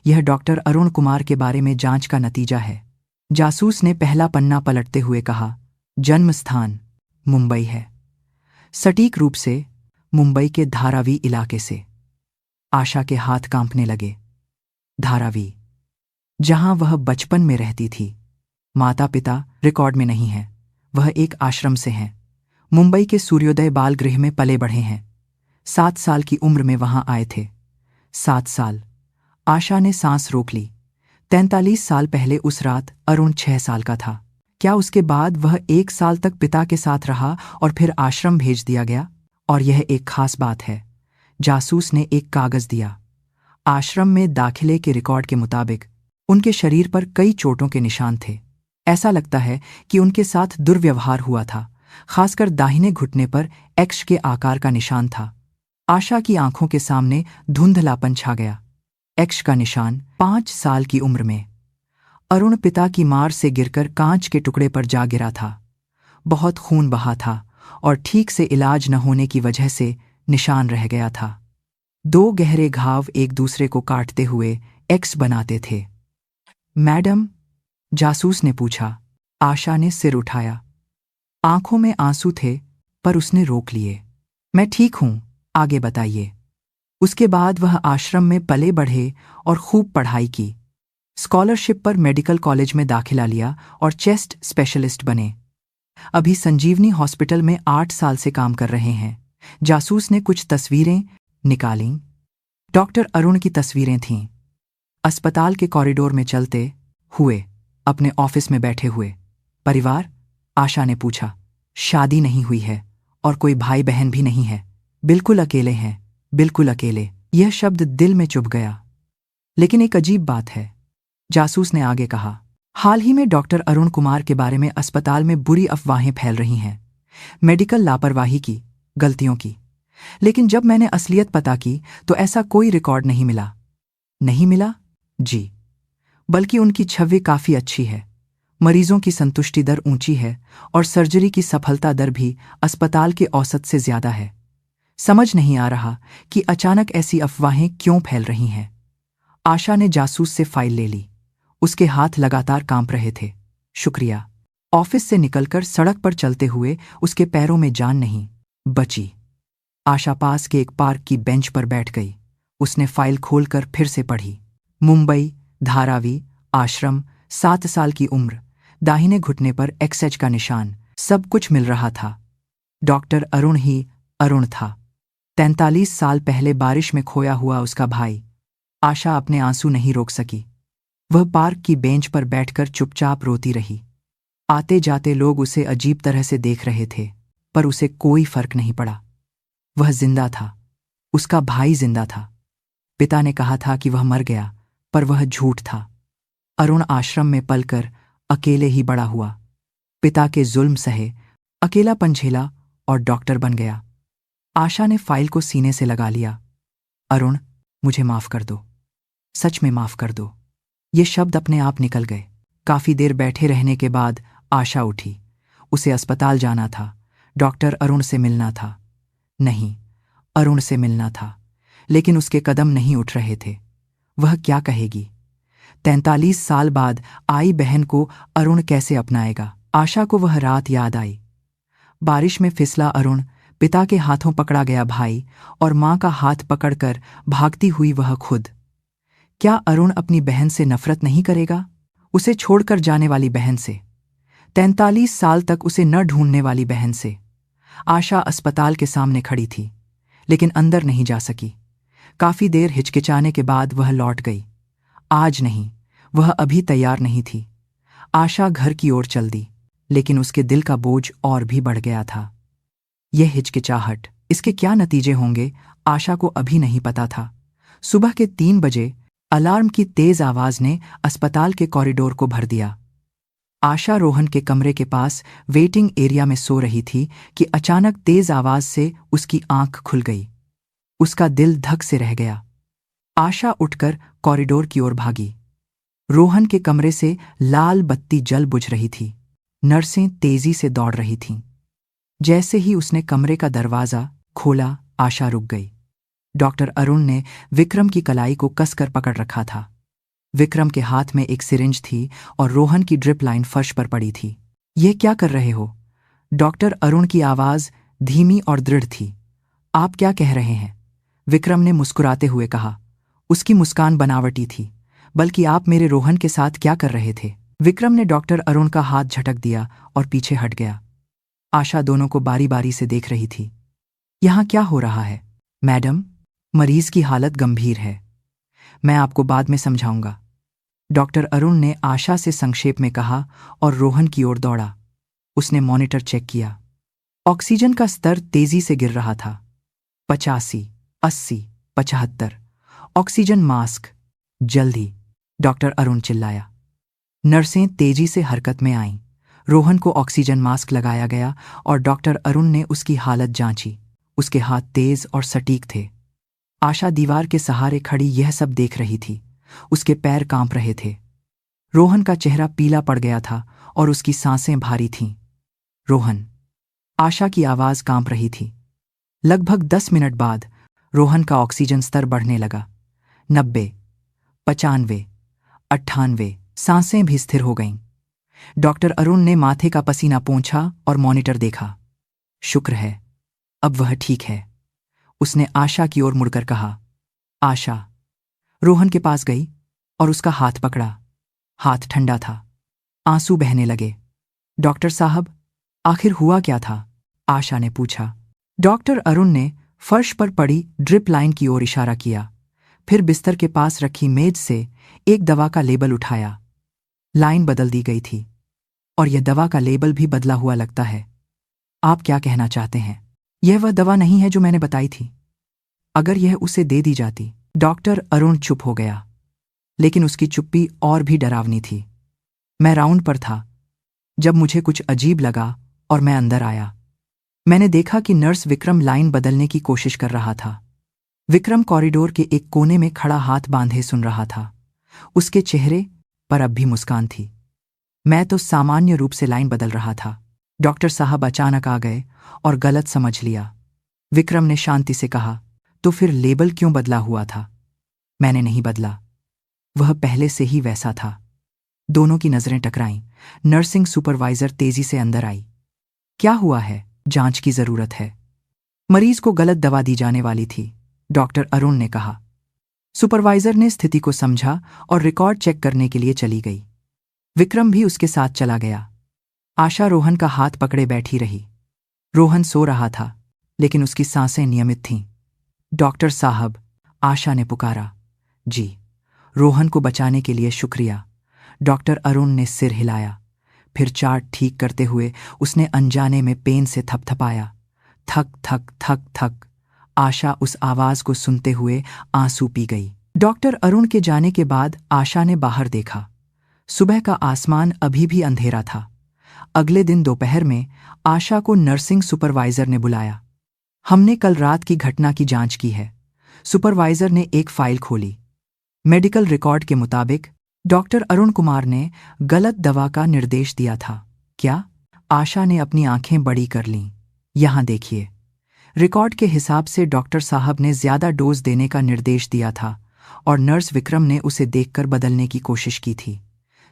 यह डॉक्टर अरुण कुमार के बारे में जांच का नतीजा है। जासूस ने पहला पन्ना पलटते हुए कहा, जन्म स्थान मुंबई है, सटीक रूप से मुंबई के धारावी इलाके से। आशा के हाथ कांपने लगे। धारावी, जहां वह बचपन में रहती थी। माता पिता रिकॉर्ड में नहीं है, वह एक आश्रम से हैं। मुंबई के सूर्योदय बाल गृह में पले बढ़े हैं। 7 साल की उम्र में वहां आए थे। 7 साल। आशा ने सांस रोक ली। 43 साल पहले उस रात अरुण 6 साल का था। क्या उसके बाद वह 1 साल तक पिता के साथ रहा और फिर आश्रम भेज दिया गया? और यह एक खास बात है। जासूस ने एक कागज दिया। आश्रम में दाखिले के रिकॉर्ड के मुताबिक उनके शरीर पर कई चोटों के निशान थे। ऐसा लगता है कि उनके साथ दुर्व्यवहार हुआ था, खासकर दाहिने घुटने पर एक्स के आकार का निशान था। आशा की आंखों के सामने धुंधलापन छा गया। एक्स का निशान 5 साल की उम्र में। अरुण पिता की मार से गिरकर कांच के टुकड़े पर जा गिरा था। बहुत खून बहा था और ठीक से इलाज न होने की वजह से निशान रह गया था। 2 गहरे घाव एक दूसरे को काटते हुए एक्स बनाते थे। मैडम, जासूस ने पूछा। आशा ने सिर उठाया। आंखों में आंसू थे, पर उसने रोक लिए। मैं ठीक हूं, आगे बताइए। उसके बाद वह आश्रम में पले बढ़े और खूब पढ़ाई की। स्कॉलरशिप पर मेडिकल कॉलेज में दाखिला लिया और चेस्ट स्पेशलिस्ट बने। अभी संजीवनी हॉस्पिटल में 8 साल से काम कर रहे हैं। जासूस ने कुछ तस्वीरें निकालीं। डॉक्टर अरुण की तस्वीरें थीं। अस्पताल के कॉरिडोर में चलते हुए, अपने ऑफिस में बैठे हुए। परिवार? आशा ने पूछा। शादी नहीं हुई है और कोई भाई बहन भी नहीं है। बिल्कुल अकेले हैं, बिल्कुल अकेले। यह शब्द दिल में चुभ गया। लेकिन एक अजीब बात है, जासूस ने आगे कहा। हाल ही में डॉक्टर अरुण कुमार के बारे में अस्पताल में बुरी अफवाहें फैल रही हैं, मेडिकल लापरवाही की, गलतियों की। लेकिन जब मैंने असलियत पता की तो ऐसा कोई रिकॉर्ड नहीं मिला। नहीं मिला? जी, बल्कि उनकी छवि काफी अच्छी है। मरीजों की संतुष्टि दर ऊंची है और सर्जरी की सफलता दर भी अस्पताल के औसत से ज्यादा है। समझ नहीं आ रहा कि अचानक ऐसी अफवाहें क्यों फैल रही हैं। आशा ने जासूस से फाइल ले ली। उसके हाथ लगातार कांप रहे थे। शुक्रिया। ऑफिस से निकलकर सड़क पर चलते हुए उसके पैरों में जान नहीं बची। आशा पास के एक पार्क की बेंच पर बैठ गई। उसने फाइल खोलकर फिर से पढ़ी। मुंबई, धारावी, आश्रम, 7 साल की उम्र, दाहिने घुटने पर एक्सएच का निशान, सब कुछ मिल रहा था। डॉक्टर अरुण ही अरुण था। 43 साल पहले बारिश में खोया हुआ उसका भाई। आशा अपने आंसू नहीं रोक सकी। वह पार्क की बेंच पर बैठकर चुपचाप रोती रही। आते जाते लोग उसे अजीब तरह से देख रहे थे, पर उसे कोई फर्क नहीं पड़ा। वह जिंदा था। उसका भाई जिंदा था। पिता ने कहा था कि वह मर गया, पर वह झूठ था। अरुण आश्रम में पलकर अकेले ही बड़ा हुआ। पिता के जुल्म सहे, अकेलापन झेला और डॉक्टर बन गया। आशा ने फाइल को सीने से लगा लिया। अरुण, मुझे माफ कर दो। सच में माफ कर दो। ये शब्द अपने आप निकल गए। काफी देर बैठे रहने के बाद आशा उठी। उसे अस्पताल जाना था। डॉक्टर अरुण से मिलना था। नहीं, अरुण से मिलना था। लेकिन उसके कदम नहीं उठ रहे थे। वह क्या कहेगी? 43 साल बाद आई बहन को अरुण कैसे अपनाएगा? आशा को वह रात याद आई। बारिश में फिसला अरुण, पिता के हाथों पकड़ा गया भाई और मां का हाथ पकड़कर भागती हुई वह खुद। क्या अरुण अपनी बहन से नफरत नहीं करेगा? उसे छोड़कर जाने वाली बहन से, 43 साल तक उसे न ढूंढने वाली बहन से। आशा अस्पताल के सामने खड़ी थी, लेकिन अंदर नहीं जा सकी। काफी देर हिचकिचाने के बाद वह लौट गई। आज नहीं, वह अभी तैयार नहीं थी। आशा घर की ओर चल दी, लेकिन उसके दिल का बोझ और भी बढ़ गया था। यह हिचकिचाहट, इसके क्या नतीजे होंगे, आशा को अभी नहीं पता था। सुबह के 3 बजे अलार्म की तेज आवाज ने अस्पताल के कॉरिडोर को भर दिया। आशा रोहन के कमरे के पास वेटिंग एरिया में सो रही थी कि अचानक तेज आवाज से उसकी आंख खुल गई। उसका दिल धक से रह गया। आशा उठकर कॉरिडोर की ओर भागी। रोहन के कमरे से लाल बत्ती जल बुझ रही थी। नर्सें तेजी से दौड़ रही थीं। जैसे ही उसने कमरे का दरवाजा खोला, आशा रुक गई। डॉक्टर अरुण ने विक्रम की कलाई को कसकर पकड़ रखा था। विक्रम के हाथ में एक सिरिंज थी और रोहन की ड्रिप लाइन फर्श पर पड़ी थी। यह क्या कर रहे हो? डॉक्टर अरुण की आवाज धीमी और दृढ़ थी। आप क्या कह रहे हैं? विक्रम ने मुस्कुराते हुए कहा। उसकी मुस्कान बनावटी थी। बल्कि आप मेरे रोहन के साथ क्या कर रहे थे? विक्रम ने डॉक्टर अरुण का हाथ झटक दिया और पीछे हट गया। आशा दोनों को बारी बारी से देख रही थी। यहां क्या हो रहा है? मैडम, मरीज की हालत गंभीर है। मैं आपको बाद में समझाऊंगा। डॉक्टर अरुण ने आशा से संक्षेप में कहा और रोहन की ओर दौड़ा। उसने मॉनिटर चेक किया। ऑक्सीजन का स्तर तेजी से गिर रहा था। 85, 80, 75। ऑक्सीजन मास्क जल्दी, डॉक्टर अरुण चिल्लाया। नर्सें तेजी से हरकत में आईं। रोहन को ऑक्सीजन मास्क लगाया गया और डॉक्टर अरुण ने उसकी हालत जांची। उसके हाथ तेज और सटीक थे। आशा दीवार के सहारे खड़ी यह सब देख रही थी। उसके पैर कांप रहे थे। रोहन का चेहरा पीला पड़ गया था और उसकी सांसें भारी थीं। रोहन, आशा की आवाज कांप रही थी। लगभग 10 मिनट बाद रोहन का ऑक्सीजन स्तर बढ़ने लगा। 90, 95, 98। सांसें भी स्थिर हो गईं। डॉक्टर अरुण ने माथे का पसीना पोंछा और मॉनिटर देखा। शुक्र है, अब वह ठीक है, उसने आशा की ओर मुड़कर कहा। आशा रोहन के पास गई और उसका हाथ पकड़ा। हाथ ठंडा था। आंसू बहने लगे। डॉक्टर साहब, आखिर हुआ क्या था? आशा ने पूछा। डॉक्टर अरुण ने फर्श पर पड़ी ड्रिप लाइन की ओर इशारा किया, फिर बिस्तर के पास रखी मेज से एक दवा का लेबल उठाया। लाइन बदल दी गई थी और यह दवा का लेबल भी बदला हुआ लगता है। आप क्या कहना चाहते हैं? यह वह दवा नहीं है जो मैंने बताई थी। अगर यह उसे दे दी जाती। डॉक्टर अरुण चुप हो गया, लेकिन उसकी चुप्पी और भी डरावनी थी। मैं राउंड पर था जब मुझे कुछ अजीब लगा और मैं अंदर आया। मैंने देखा कि नर्स विक्रम लाइन बदलने की कोशिश कर रहा था। विक्रम कॉरिडोर के एक कोने में खड़ा हाथ बांधे सुन रहा था। उसके चेहरे पर अब भी मुस्कान थी। मैं तो सामान्य रूप से लाइन बदल रहा था। डॉक्टर साहब अचानक आ गए और गलत समझ लिया। विक्रम ने शांति से कहा, तो फिर लेबल क्यों बदला हुआ था? मैंने नहीं बदला, वह पहले से ही वैसा था। दोनों की नजरें टकराईं। नर्सिंग सुपरवाइजर तेजी से अंदर आई। क्या हुआ है? जांच की जरूरत है। मरीज को गलत दवा दी जाने वाली थी, डॉक्टर अरुण ने कहा। सुपरवाइजर ने स्थिति को समझा और रिकॉर्ड चेक करने के लिए चली गई। विक्रम भी उसके साथ चला गया। आशा रोहन का हाथ पकड़े बैठी रही। रोहन सो रहा था, लेकिन उसकी सांसें नियमित थीं। डॉक्टर साहब, आशा ने पुकारा। जी, रोहन को बचाने के लिए शुक्रिया। डॉक्टर अरुण ने सिर हिलाया। फिर चार्ट ठीक करते हुए उसने अनजाने में पेन से थपथपाया। थक थक थक थक। आशा उस आवाज को सुनते हुए आंसू पी गई। डॉक्टर अरुण के जाने के बाद आशा ने बाहर देखा। सुबह का आसमान अभी भी अंधेरा था। अगले दिन दोपहर में आशा को नर्सिंग सुपरवाइजर ने बुलाया। हमने कल रात की घटना की जांच की है। सुपरवाइजर ने एक फाइल खोली। मेडिकल रिकॉर्ड के मुताबिक डॉक्टर अरुण कुमार ने गलत दवा का निर्देश दिया था। क्या? आशा ने अपनी आंखें बड़ी कर लीं। यहां देखिए। रिकॉर्ड के हिसाब से डॉक्टर साहब ने ज्यादा डोज देने का निर्देश दिया था और नर्स विक्रम ने उसे देखकर बदलने की कोशिश की थी।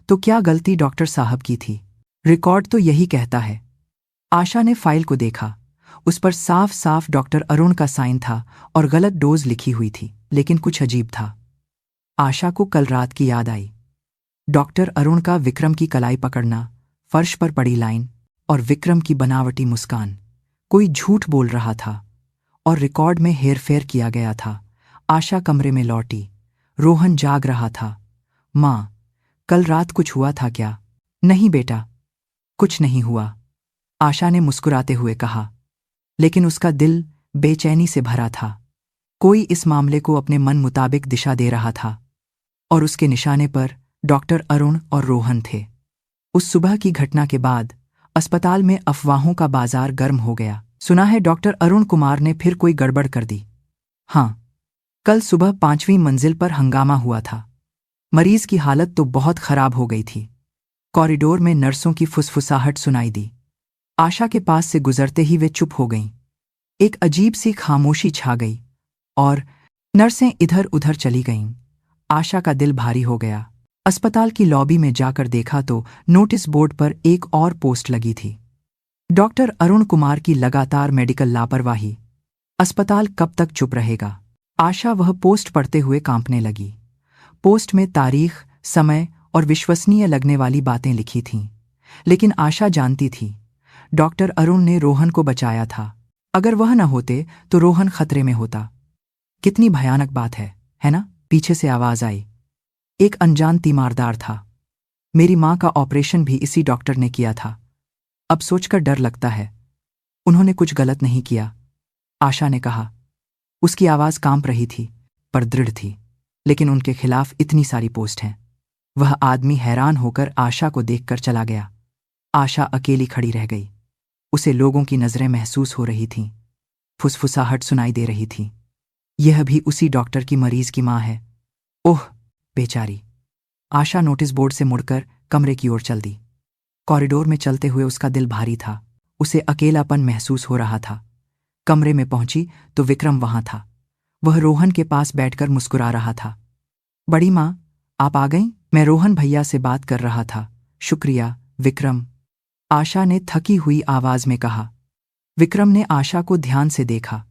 तो क्या गलती डॉक्टर साहब की थी? रिकॉर्ड तो यही कहता है। आशा ने फाइल को देखा। उस पर साफ साफ डॉक्टर अरुण का साइन था और गलत डोज लिखी हुई थी, लेकिन कुछ अजीब था। आशा को कल रात की याद आई। डॉक्टर अरुण का विक्रम की कलाई पकड़ना, फर्श पर पड़ी लाइन और विक्रम की बनावटी मुस्कान। कोई झूठ बोल रहा था और रिकॉर्ड में हेरफेर किया गया था। आशा कमरे में लौटी। रोहन जाग रहा था। माँ, कल रात कुछ हुआ था क्या? नहीं बेटा, कुछ नहीं हुआ, आशा ने मुस्कुराते हुए कहा, लेकिन उसका दिल बेचैनी से भरा था। कोई इस मामले को अपने मन मुताबिक दिशा दे रहा था और उसके निशाने पर डॉक्टर अरुण और रोहन थे। उस सुबह की घटना के बाद अस्पताल में अफवाहों का बाजार गर्म हो गया। सुना है डॉक्टर अरुण कुमार ने फिर कोई गड़बड़ कर दी। हाँ, कल सुबह 5वीं मंजिल पर हंगामा हुआ था। मरीज की हालत तो बहुत खराब हो गई थी। कॉरिडोर में नर्सों की फुसफुसाहट सुनाई दी। आशा के पास से गुजरते ही वे चुप हो गईं। एक अजीब सी खामोशी छा गई और नर्सें इधर उधर चली गईं। आशा का दिल भारी हो गया। अस्पताल की लॉबी में जाकर देखा तो नोटिस बोर्ड पर एक और पोस्ट लगी थी। डॉक्टर अरुण कुमार की लगातार मेडिकल लापरवाही। अस्पताल कब तक चुप रहेगा? आशा वह पोस्ट पढ़ते हुए कांपने लगी। पोस्ट में तारीख, समय और विश्वसनीय लगने वाली बातें लिखी थीं, लेकिन आशा जानती थी डॉक्टर अरुण ने रोहन को बचाया था। अगर वह न होते तो रोहन खतरे में होता। कितनी भयानक बात है ना? पीछे से आवाज आई। एक अनजान तीमारदार था। मेरी माँ का ऑपरेशन भी इसी डॉक्टर ने किया था। अब सोचकर डर लगता है। उन्होंने कुछ गलत नहीं किया, आशा ने कहा। उसकी आवाज कांप रही थी, पर दृढ़ थी। लेकिन उनके खिलाफ इतनी सारी पोस्ट हैं। वह आदमी हैरान होकर आशा को देखकर चला गया। आशा अकेली खड़ी रह गई। उसे लोगों की नजरें महसूस हो रही थीं। फुसफुसाहट सुनाई दे रही थी। यह भी उसी डॉक्टर की मरीज की माँ है। ओह बेचारी। आशा नोटिस बोर्ड से मुड़कर कमरे की ओर चल दी। कॉरिडोर में चलते हुए उसका दिल भारी था। उसे अकेलापन महसूस हो रहा था। कमरे में पहुंची तो विक्रम वहां था। वह रोहन के पास बैठकर मुस्कुरा रहा था। बड़ी माँ, आप आ गईं? मैं रोहन भैया से बात कर रहा था। शुक्रिया विक्रम, आशा ने थकी हुई आवाज में कहा। विक्रम ने आशा को ध्यान से देखा।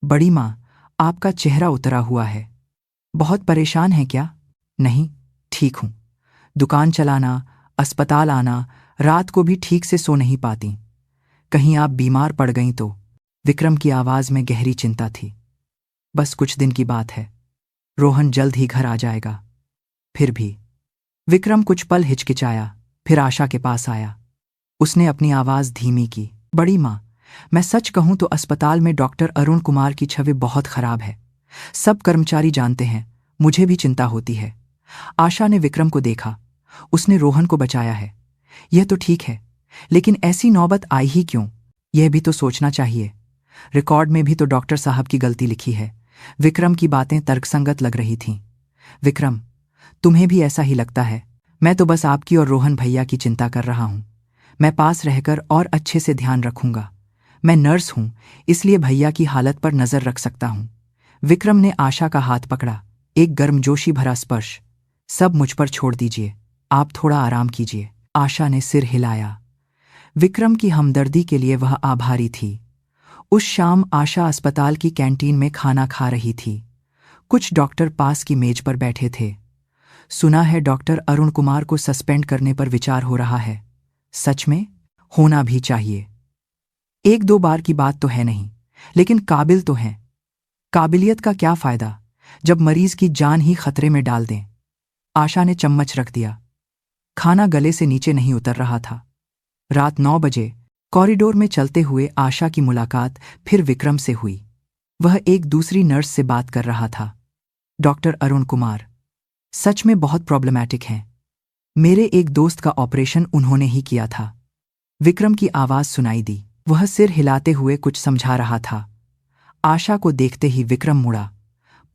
बड़ी माँ, आपका चेहरा उतरा हुआ है। बहुत परेशान हैं क्या? नहीं, ठीक हूं। दुकान चलाना, अस्पताल आना, रात को भी ठीक से सो नहीं पाती। कहीं आप बीमार पड़ गईं तो? विक्रम की आवाज में गहरी चिंता थी। बस कुछ दिन की बात है। रोहन जल्द ही घर आ जाएगा। फिर भी विक्रम कुछ पल हिचकिचाया, फिर आशा के पास आया। उसने अपनी आवाज धीमी की। बड़ी माँ, मैं सच कहूं तो अस्पताल में डॉक्टर अरुण कुमार की छवि बहुत खराब है। सब कर्मचारी जानते हैं, मुझे भी चिंता होती है। आशा ने विक्रम को देखा। उसने रोहन को बचाया है, यह तो ठीक है, लेकिन ऐसी नौबत आई ही क्यों? यह भी तो सोचना चाहिए। रिकॉर्ड में भी तो डॉक्टर साहब की गलती लिखी है। विक्रम की बातें तर्कसंगत लग रही थीं। विक्रम, तुम्हें भी ऐसा ही लगता है? मैं तो बस आपकी और रोहन भैया की चिंता कर रहा हूं। मैं पास रहकर और अच्छे से ध्यान रखूंगा। मैं नर्स हूं, इसलिए भैया की हालत पर नजर रख सकता हूं। विक्रम ने आशा का हाथ पकड़ा, एक गर्मजोशी भरा स्पर्श। सब मुझ पर छोड़ दीजिए, आप थोड़ा आराम कीजिए। आशा ने सिर हिलाया। विक्रम की हमदर्दी के लिए वह आभारी थी। उस शाम आशा अस्पताल की कैंटीन में खाना खा रही थी। कुछ डॉक्टर पास की मेज पर बैठे थे। सुना है डॉक्टर अरुण कुमार को सस्पेंड करने पर विचार हो रहा है। सच में? होना भी चाहिए। एक दो बार की बात तो है नहीं, लेकिन काबिल तो हैं। काबिलियत का क्या फायदा जब मरीज की जान ही खतरे में डाल दें? आशा ने चम्मच रख दिया। खाना गले से नीचे नहीं उतर रहा था। रात 9 बजे कॉरिडोर में चलते हुए आशा की मुलाकात फिर विक्रम से हुई। वह एक दूसरी नर्स से बात कर रहा था। डॉक्टर अरुण कुमार सच में बहुत प्रॉब्लमैटिक हैं। मेरे एक दोस्त का ऑपरेशन उन्होंने ही किया था। विक्रम की आवाज सुनाई दी। वह सिर हिलाते हुए कुछ समझा रहा था। आशा को देखते ही विक्रम मुड़ा।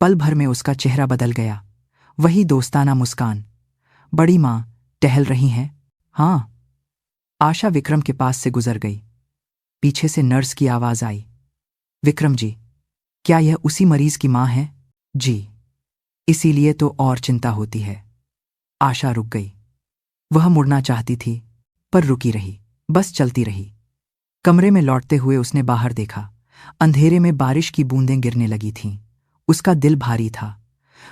पल भर में उसका चेहरा बदल गया। वही दोस्ताना मुस्कान। बड़ी माँ, टहल रही हैं? हाँ। आशा विक्रम के पास से गुजर गई। पीछे से नर्स की आवाज आई। विक्रम जी, क्या यह उसी मरीज की माँ है? जी। इसीलिए तो और चिंता होती है। आशा रुक गई। वह मुड़ना चाहती थी, पर रुकी रही, बस चलती रही। कमरे में लौटते हुए उसने बाहर देखा। अंधेरे में बारिश की बूंदें गिरने लगी थीं। उसका दिल भारी था।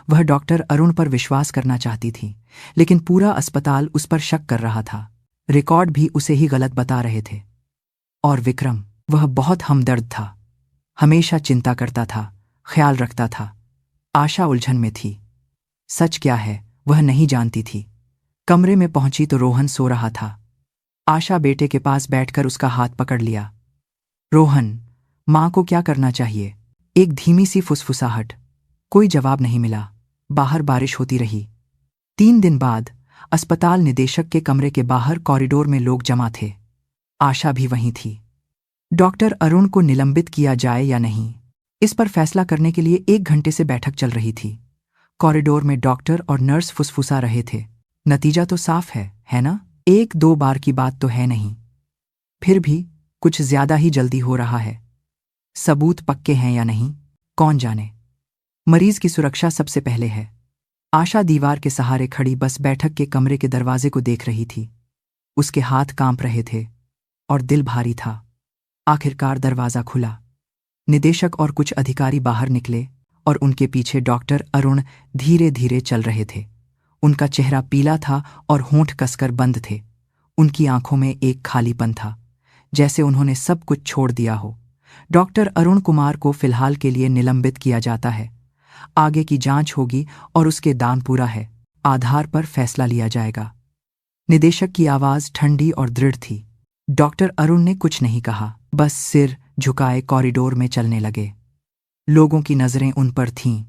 वह डॉक्टर अरुण पर विश्वास करना चाहती थी, लेकिन पूरा अस्पताल उस पर शक कर रहा था। रिकॉर्ड भी उसे ही गलत बता रहे थे। और विक्रम, वह बहुत हमदर्द था। हमेशा चिंता करता था, ख्याल रखता था। आशा उलझन में थी। सच क्या है वह नहीं जानती थी। कमरे में पहुंची तो रोहन सो रहा था। आशा बेटे के पास बैठकर उसका हाथ पकड़ लिया। रोहन, मां को क्या करना चाहिए? एक धीमी सी फुसफुसाहट। कोई जवाब नहीं मिला। बाहर बारिश होती रही। 3 दिन बाद अस्पताल निदेशक के कमरे के बाहर कॉरिडोर में लोग जमा थे। आशा भी वहीं थी। डॉक्टर अरुण को निलंबित किया जाए या नहीं, इस पर फैसला करने के लिए 1 घंटे से बैठक चल रही थी। कॉरिडोर में डॉक्टर और नर्स फुसफुसा रहे थे। नतीजा तो साफ है ना? 1-2 बार की बात तो है नहीं। फिर भी कुछ ज्यादा ही जल्दी हो रहा है। सबूत पक्के हैं या नहीं, कौन जाने। मरीज की सुरक्षा सबसे पहले है। आशा दीवार के सहारे खड़ी बस बैठक के कमरे के दरवाजे को देख रही थी। उसके हाथ कांप रहे थे और दिल भारी था। आखिरकार दरवाजा खुला। निदेशक और कुछ अधिकारी बाहर निकले और उनके पीछे डॉक्टर अरुण धीरे धीरे चल रहे थे। उनका चेहरा पीला था और होंठ कसकर बंद थे। उनकी आंखों में एक खालीपन था, जैसे उन्होंने सब कुछ छोड़ दिया हो। डॉक्टर अरुण कुमार को फिलहाल के लिए निलंबित किया जाता है। आगे की जांच होगी और उसके दान पूरा है। आधार पर फैसला लिया जाएगा। निदेशक की आवाज ठंडी और दृढ़ थी। डॉक्टर अरुण ने कुछ नहीं कहा, बस सिर झुकाए कॉरिडोर में चलने लगे। लोगों की नजरें उन पर थीं,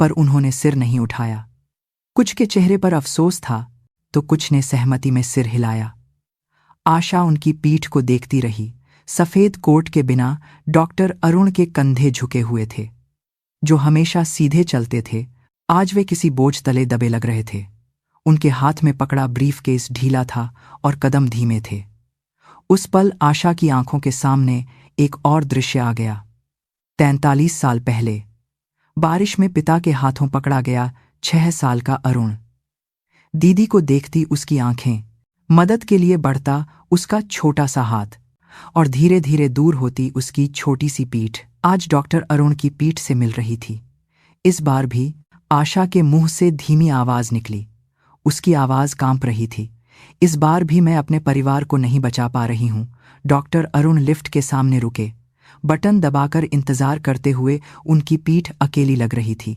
पर उन्होंने सिर नहीं उठाया। कुछ के चेहरे पर अफसोस था तो कुछ ने सहमति में सिर हिलाया। आशा उनकी पीठ को देखती रही। सफेद कोट के बिना डॉक्टर अरुण के कंधे झुके हुए थे। जो हमेशा सीधे चलते थे, आज वे किसी बोझ तले दबे लग रहे थे। उनके हाथ में पकड़ा ब्रीफकेस ढीला था और कदम धीमे थे। उस पल आशा की आंखों के सामने एक और दृश्य आ गया। 43 साल पहले बारिश में पिता के हाथों पकड़ा गया 6 साल का अरुण। दीदी को देखती उसकी आंखें, मदद के लिए बढ़ता उसका छोटा सा हाथ, और धीरे धीरे दूर होती उसकी छोटी सी पीठ। आज डॉक्टर अरुण की पीठ से मिल रही थी। इस बार भी आशा के मुंह से धीमी आवाज निकली। उसकी आवाज कांप रही थी। इस बार भी मैं अपने परिवार को नहीं बचा पा रही हूं। डॉक्टर अरुण लिफ्ट के सामने रुके। बटन दबाकर इंतजार करते हुए उनकी पीठ अकेली लग रही थी।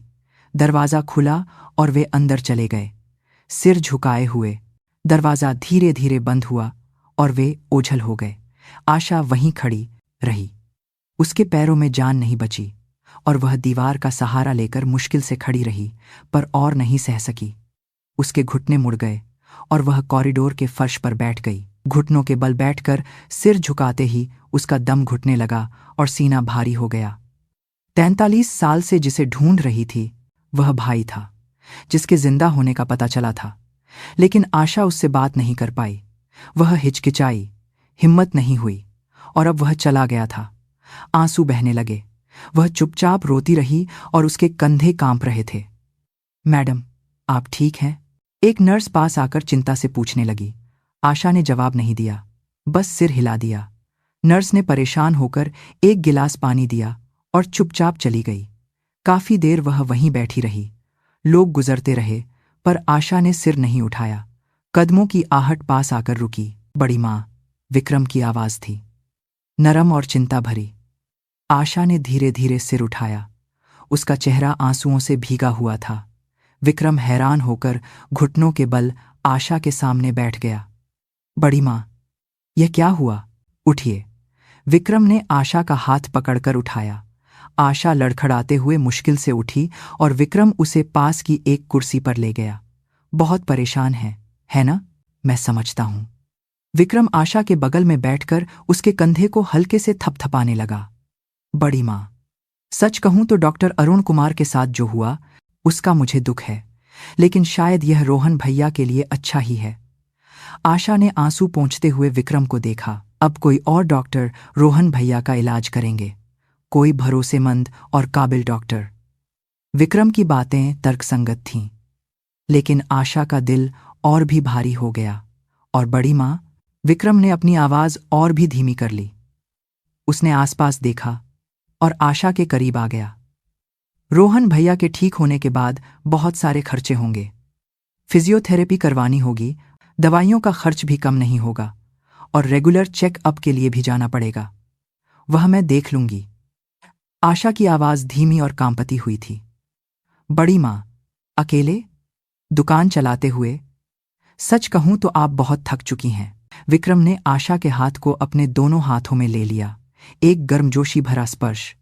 दरवाजा खुला और वे अंदर चले गए, सिर झुकाए हुए। दरवाजा धीरे धीरे बंद हुआ और वे ओझल हो गए। आशा वहीं खड़ी रही। उसके पैरों में जान नहीं बची और वह दीवार का सहारा लेकर मुश्किल से खड़ी रही, पर और नहीं सह सकी। उसके घुटने मुड़ गए और वह कॉरिडोर के फर्श पर बैठ गई। घुटनों के बल बैठकर सिर झुकाते ही उसका दम घुटने लगा और सीना भारी हो गया। 43 साल से जिसे ढूंढ रही थी, वह भाई था, जिसके जिंदा होने का पता चला था। लेकिन आशा उससे बात नहीं कर पाई। वह हिचकिचाई, हिम्मत नहीं हुई, और अब वह चला गया था। आंसू बहने लगे। वह चुपचाप रोती रही और उसके कंधे कांप रहे थे। मैडम, आप ठीक हैं? एक नर्स पास आकर चिंता से पूछने लगी। आशा ने जवाब नहीं दिया, बस सिर हिला दिया। नर्स ने परेशान होकर एक गिलास पानी दिया और चुपचाप चली गई। काफी देर वह वहीं बैठी रही। लोग गुजरते रहे, पर आशा ने सिर नहीं उठाया। कदमों की आहट पास आकर रुकी। बड़ी माँ, विक्रम की आवाज थी, नरम और चिंता भरी। आशा ने धीरे धीरे सिर उठाया। उसका चेहरा आंसुओं से भीगा हुआ था। विक्रम हैरान होकर घुटनों के बल आशा के सामने बैठ गया। बड़ी माँ, यह क्या हुआ? उठिए। विक्रम ने आशा का हाथ पकड़कर उठाया। आशा लड़खड़ाते हुए मुश्किल से उठी और विक्रम उसे पास की एक कुर्सी पर ले गया। बहुत परेशान है ना? मैं समझता हूं। विक्रम आशा के बगल में बैठकर उसके कंधे को हल्के से थपथपाने लगा। बड़ी माँ, सच कहूं तो डॉक्टर अरुण कुमार के साथ जो हुआ, उसका मुझे दुख है, लेकिन शायद यह रोहन भैया के लिए अच्छा ही है। आशा ने आंसू पोंछते हुए विक्रम को देखा। अब कोई और डॉक्टर रोहन भैया का इलाज करेंगे, कोई भरोसेमंद और काबिल डॉक्टर। विक्रम की बातें तर्कसंगत थीं, लेकिन आशा का दिल और भी भारी हो गया। और बड़ी माँ, विक्रम ने अपनी आवाज और भी धीमी कर ली। उसने आसपास देखा और आशा के करीब आ गया। रोहन भैया के ठीक होने के बाद बहुत सारे खर्चे होंगे। फिजियोथेरेपी करवानी होगी, दवाइयों का खर्च भी कम नहीं होगा, और रेगुलर चेकअप के लिए भी जाना पड़ेगा। वह मैं देख लूंगी। आशा की आवाज धीमी और कांपती हुई थी। बड़ी माँ, अकेले दुकान चलाते हुए? सच कहूं तो आप बहुत थक चुकी हैं। विक्रम ने आशा के हाथ को अपने दोनों हाथों में ले लिया। एक गर्मजोशी भरा स्पर्श।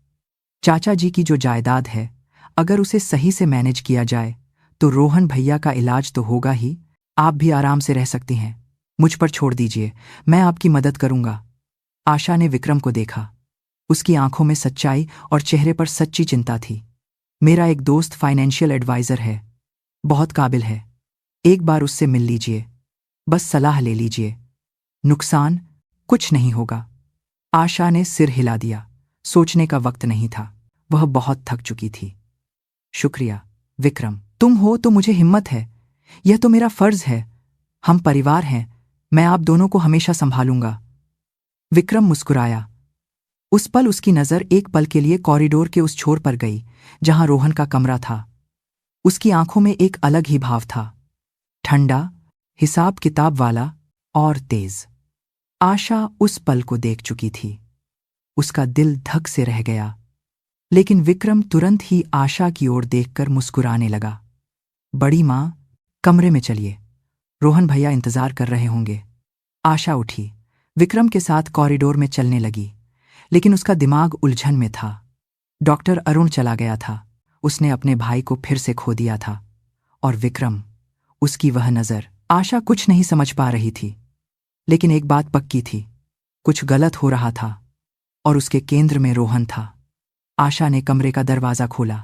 चाचा जी की जो जायदाद है, अगर उसे सही से मैनेज किया जाए तो रोहन भैया का इलाज तो होगा ही, आप भी आराम से रह सकती हैं। मुझ पर छोड़ दीजिए, मैं आपकी मदद करूंगा। आशा ने विक्रम को देखा। उसकी आंखों में सच्चाई और चेहरे पर सच्ची चिंता थी। मेरा एक दोस्त फाइनेंशियल एडवाइजर है, बहुत काबिल है। एक बार उससे मिल लीजिए, बस सलाह ले लीजिए। नुकसान कुछ नहीं होगा। आशा ने सिर हिला दिया। सोचने का वक्त नहीं था, वह बहुत थक चुकी थी। शुक्रिया विक्रम, तुम हो तो मुझे हिम्मत है। यह तो मेरा फर्ज है। हम परिवार हैं, मैं आप दोनों को हमेशा संभालूंगा। विक्रम मुस्कुराया। उस पल उसकी नजर एक पल के लिए कॉरिडोर के उस छोर पर गई जहां रोहन का कमरा था। उसकी आंखों में एक अलग ही भाव था, ठंडा, हिसाब किताब वाला और तेज। आशा उस पल को देख चुकी थी। उसका दिल धक से रह गया, लेकिन विक्रम तुरंत ही आशा की ओर देखकर मुस्कुराने लगा। बड़ी माँ, कमरे में चलिए, रोहन भैया इंतजार कर रहे होंगे। आशा उठी, विक्रम के साथ कॉरिडोर में चलने लगी, लेकिन उसका दिमाग उलझन में था। डॉक्टर अरुण चला गया था, उसने अपने भाई को फिर से खो दिया था। और विक्रम, उसकी वह नज़र। आशा कुछ नहीं समझ पा रही थी, लेकिन एक बात पक्की थी, कुछ गलत हो रहा था, और उसके केंद्र में रोहन था। आशा ने कमरे का दरवाज़ा खोला।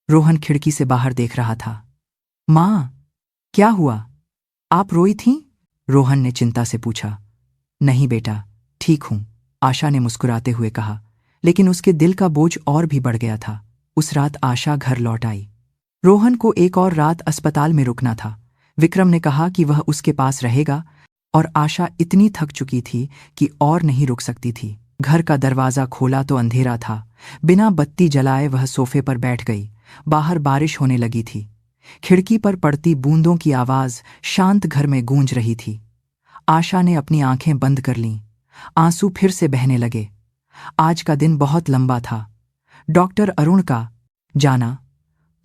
रोहन खिड़की से बाहर देख रहा था। माँ, क्या हुआ? आप रोई थीं? रोहन ने चिंता से पूछा। नहीं बेटा, ठीक हूं, आशा ने मुस्कुराते हुए कहा, लेकिन उसके दिल का बोझ और भी बढ़ गया था। उस रात आशा घर लौट आई। रोहन को एक और रात अस्पताल में रुकना था। विक्रम ने कहा कि वह उसके पास रहेगा, और आशा इतनी थक चुकी थी कि और नहीं रुक सकती थी। घर का दरवाज़ा खोला तो अंधेरा था। बिना बत्ती जलाए वह सोफे पर बैठ गई। बाहर बारिश होने लगी थी। खिड़की पर पड़ती बूंदों की आवाज़ शांत घर में गूंज रही थी। आशा ने अपनी आंखें बंद कर लीं। आंसू फिर से बहने लगे। आज का दिन बहुत लंबा था। डॉक्टर अरुण का जाना,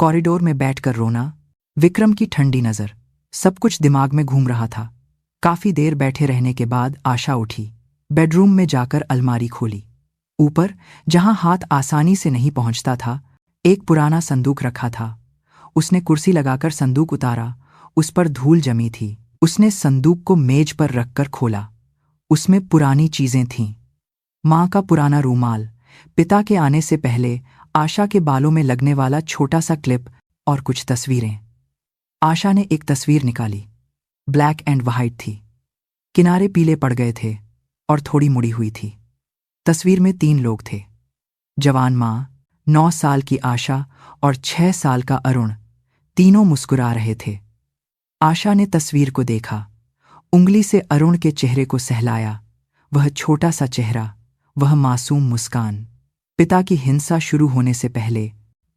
कॉरिडोर में बैठकर रोना, विक्रम की ठंडी नज़र, सब कुछ दिमाग में घूम रहा था। काफी देर बैठे रहने के बाद आशा उठी। बेडरूम में जाकर अलमारी खोली। ऊपर, जहां हाथ आसानी से नहीं पहुंचता था, एक पुराना संदूक रखा था। उसने कुर्सी लगाकर संदूक उतारा। उस पर धूल जमी थी। उसने संदूक को मेज पर रखकर खोला। उसमें पुरानी चीजें थीं। माँ का पुराना रूमाल, पिता के आने से पहले आशा के बालों में लगने वाला छोटा सा क्लिप, और कुछ तस्वीरें। आशा ने एक तस्वीर निकाली। ब्लैक एंड वाइट थी। किनारे पीले पड़ गए थे और थोड़ी मुड़ी हुई थी। तस्वीर में 3 लोग थे। जवान माँ, 9 साल की आशा और 6 साल का अरुण। तीनों मुस्कुरा रहे थे। आशा ने तस्वीर को देखा। उंगली से अरुण के चेहरे को सहलाया। वह छोटा सा चेहरा, वह मासूम मुस्कान। पिता की हिंसा शुरू होने से पहले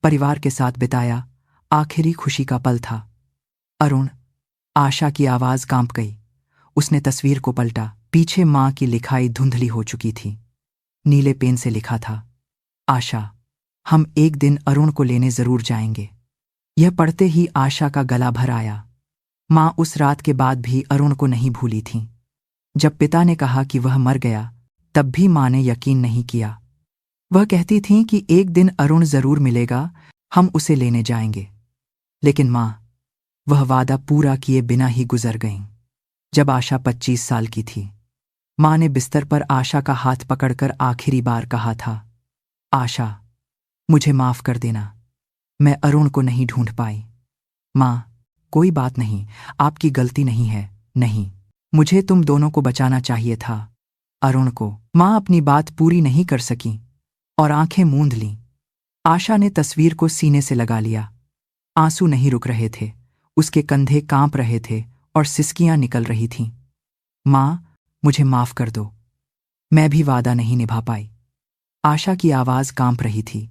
परिवार के साथ बिताया आखिरी खुशी का पल था। अरुण, आशा की आवाज कांप गई। उसने तस्वीर को पलटा। पीछे मां की लिखाई धुंधली हो चुकी थी। नीले पेन से लिखा था, आशा, हम एक दिन अरुण को लेने जरूर जाएंगे। यह पढ़ते ही आशा का गला भर आया। मां उस रात के बाद भी अरुण को नहीं भूली थी। जब पिता ने कहा कि वह मर गया, तब भी मां ने यकीन नहीं किया। वह कहती थीं कि एक दिन अरुण जरूर मिलेगा, हम उसे लेने जाएंगे। लेकिन मां, वह वादा पूरा किए बिना ही गुजर गईं। जब आशा 25 साल की थी, मां ने बिस्तर पर आशा का हाथ पकड़कर आखिरी बार कहा था, आशा, मुझे माफ कर देना, मैं अरुण को नहीं ढूंढ पाई। मां, कोई बात नहीं, आपकी गलती नहीं है। नहीं, मुझे तुम दोनों को बचाना चाहिए था, अरुण को। मां अपनी बात पूरी नहीं कर सकी और आंखें मूंद लीं। आशा ने तस्वीर को सीने से लगा लिया। आंसू नहीं रुक रहे थे। उसके कंधे कांप रहे थे और सिसकियां निकल रही थीं। मां, मुझे माफ कर दो, मैं भी वादा नहीं निभा पाई। आशा की आवाज कांप रही थी।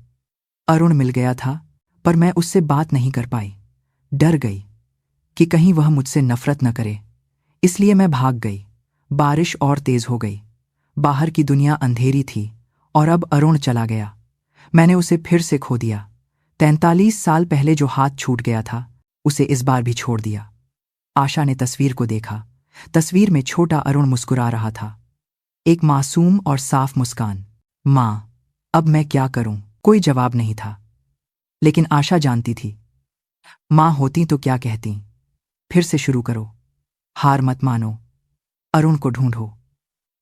अरुण मिल गया था, पर मैं उससे बात नहीं कर पाई। डर गई कि कहीं वह मुझसे नफरत न करे, इसलिए मैं भाग गई। बारिश और तेज हो गई। बाहर की दुनिया अंधेरी थी और अब अरुण चला गया। मैंने उसे फिर से खो दिया। 43 साल पहले जो हाथ छूट गया था, उसे इस बार भी छोड़ दिया। आशा ने तस्वीर को देखा। तस्वीर में छोटा अरुण मुस्कुरा रहा था, एक मासूम और साफ मुस्कान। मां, अब मैं क्या करूं? कोई जवाब नहीं था, लेकिन आशा जानती थी। मां होती तो क्या कहती, फिर से शुरू करो, हार मत मानो, अरुण को ढूंढो।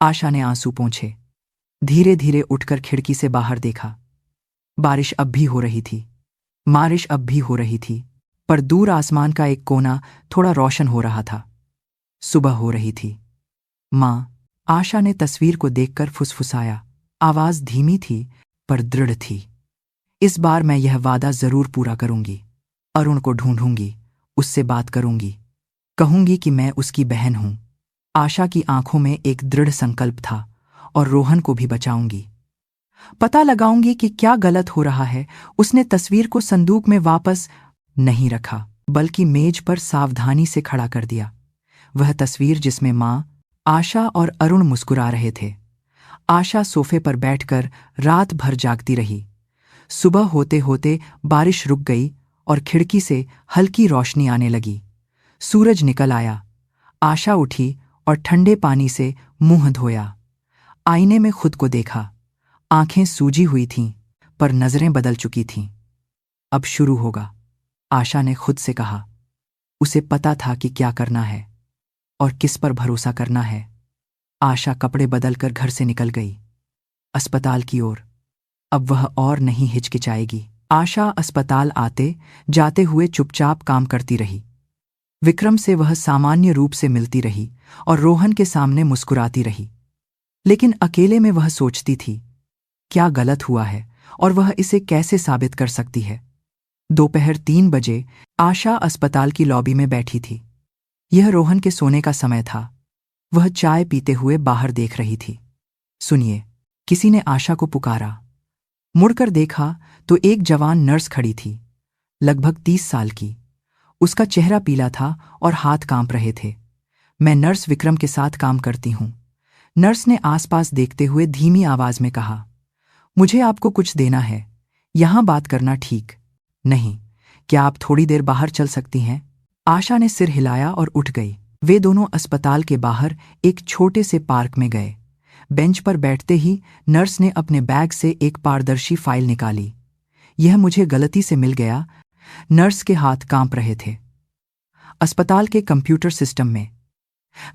आशा ने आंसू पोंछे। धीरे धीरे उठकर खिड़की से बाहर देखा। बारिश अब भी हो रही थी। बारिश अब भी हो रही थी, पर दूर आसमान का एक कोना थोड़ा रोशन हो रहा था। सुबह हो रही थी। मां, आशा ने तस्वीर को देखकर फुसफुसाया। आवाज धीमी थी, पर दृढ़ थी। इस बार मैं यह वादा जरूर पूरा करूंगी। अरुण को ढूंढूंगी, उससे बात करूंगी, कहूंगी कि मैं उसकी बहन हूं। आशा की आंखों में एक दृढ़ संकल्प था, और रोहन को भी बचाऊंगी। पता लगाऊंगी कि क्या गलत हो रहा है। उसने तस्वीर को संदूक में वापस नहीं रखा, बल्कि मेज पर सावधानी से खड़ा कर दिया। वह तस्वीर जिसमें मां, आशा और अरुण मुस्कुरा रहे थे। आशा सोफे पर बैठकर रात भर जागती रही। सुबह होते होते बारिश रुक गई और खिड़की से हल्की रोशनी आने लगी। सूरज निकल आया। आशा उठी और ठंडे पानी से मुंह धोया। आईने में खुद को देखा। आंखें सूजी हुई थीं, पर नजरें बदल चुकी थीं। अब शुरू होगा, आशा ने खुद से कहा। उसे पता था कि क्या करना है और किस पर भरोसा करना है। आशा कपड़े बदलकर घर से निकल गई, अस्पताल की ओर। अब वह और नहीं हिचकिचाएगी। आशा अस्पताल आते जाते हुए चुपचाप काम करती रही। विक्रम से वह सामान्य रूप से मिलती रही और रोहन के सामने मुस्कुराती रही। लेकिन अकेले में वह सोचती थी, क्या गलत हुआ है और वह इसे कैसे साबित कर सकती है। दोपहर 3 बजे आशा अस्पताल की लॉबी में बैठी थी। यह रोहन के सोने का समय था। वह चाय पीते हुए बाहर देख रही थी। सुनिए, किसी ने आशा को पुकारा। मुड़कर देखा तो एक जवान नर्स खड़ी थी, लगभग 30 साल की। उसका चेहरा पीला था और हाथ कांप रहे थे। मैं नर्स विक्रम के साथ काम करती हूं, नर्स ने आसपास देखते हुए धीमी आवाज में कहा। मुझे आपको कुछ देना है, यहां बात करना ठीक नहीं। क्या आप थोड़ी देर बाहर चल सकती हैं? आशा ने सिर हिलाया और उठ गई। वे दोनों अस्पताल के बाहर एक छोटे से पार्क में गए। बेंच पर बैठते ही नर्स ने अपने बैग से एक पारदर्शी फाइल निकाली। यह मुझे गलती से मिल गया, नर्स के हाथ कांप रहे थे। अस्पताल के कंप्यूटर सिस्टम में।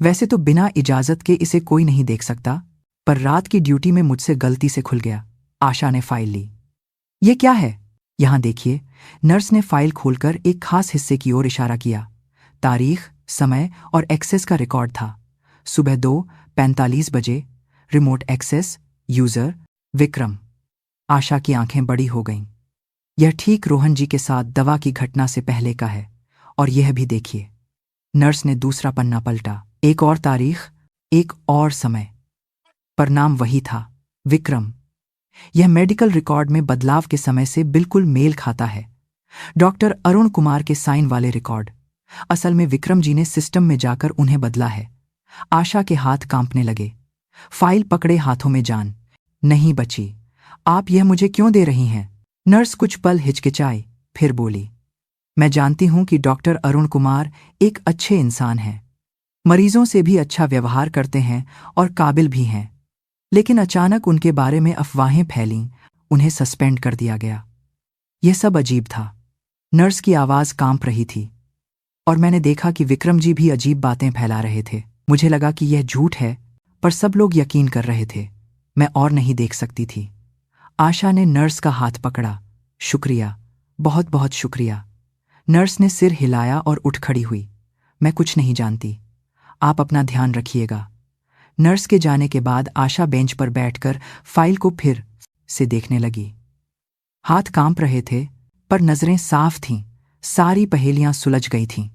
वैसे तो बिना इजाजत के इसे कोई नहीं देख सकता, पर रात की ड्यूटी में मुझसे गलती से खुल गया। आशा ने फाइल ली। ये क्या है? यहां देखिए। नर्स ने फाइल खोलकर एक खास हिस्से की ओर इशारा किया। तारीख, समय और एक्सेस का रिकॉर्ड था। सुबह 2:45 बजे, रिमोट एक्सेस, यूजर विक्रम। आशा की आंखें बड़ी हो गईं। यह ठीक रोहन जी के साथ दवा की घटना से पहले का है। और यह भी देखिए। नर्स ने दूसरा पन्ना पलटा। एक और तारीख, एक और समय, पर नाम वही था, विक्रम। यह मेडिकल रिकॉर्ड में बदलाव के समय से बिल्कुल मेल खाता है। डॉक्टर अरुण कुमार के साइन वाले रिकॉर्ड। असल में विक्रम जी ने सिस्टम में जाकर उन्हें बदला है। आशा के हाथ कांपने लगे। फाइल पकड़े हाथों में जान नहीं बची। आप यह मुझे क्यों दे रही हैं? नर्स कुछ पल हिचकिचाई, फिर बोली। मैं जानती हूं कि डॉक्टर अरुण कुमार एक अच्छे इंसान हैं, मरीजों से भी अच्छा व्यवहार करते हैं और काबिल भी हैं। लेकिन अचानक उनके बारे में अफवाहें फैलीं, उन्हें सस्पेंड कर दिया गया। यह सब अजीब था। नर्स की आवाज कांप रही थी। और मैंने देखा कि विक्रम जी भी अजीब बातें फैला रहे थे। मुझे लगा कि यह झूठ है, पर सब लोग यकीन कर रहे थे। मैं और नहीं देख सकती थी। आशा ने नर्स का हाथ पकड़ा। शुक्रिया, बहुत बहुत शुक्रिया। नर्स ने सिर हिलाया और उठ खड़ी हुई। मैं कुछ नहीं जानती, आप अपना ध्यान रखिएगा। नर्स के जाने के बाद आशा बेंच पर बैठकर फाइल को फिर से देखने लगी। हाथ कांप रहे थे, पर नजरें साफ थीं। सारी पहेलियां सुलझ गई थीं।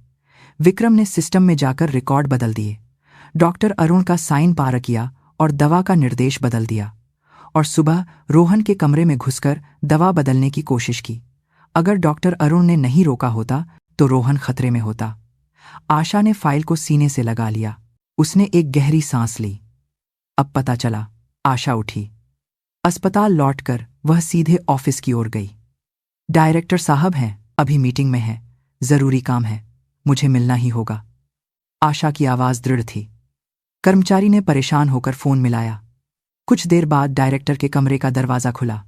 विक्रम ने सिस्टम में जाकर रिकॉर्ड बदल दिए। डॉक्टर अरुण का साइन पार किया और दवा का निर्देश बदल दिया। और सुबह रोहन के कमरे में घुसकर दवा बदलने की कोशिश की। अगर डॉक्टर अरुण ने नहीं रोका होता तो रोहन खतरे में होता। आशा ने फाइल को सीने से लगा लिया। उसने एक गहरी सांस ली। अब पता चला। आशा उठी। अस्पताल लौटकर वह सीधे ऑफिस की ओर गई। डायरेक्टर साहब हैं, अभी मीटिंग में हैं, जरूरी काम है, मुझे मिलना ही होगा। आशा की आवाज दृढ़ थी। कर्मचारी ने परेशान होकर फोन मिलाया। कुछ देर बाद डायरेक्टर के कमरे का दरवाजा खुला।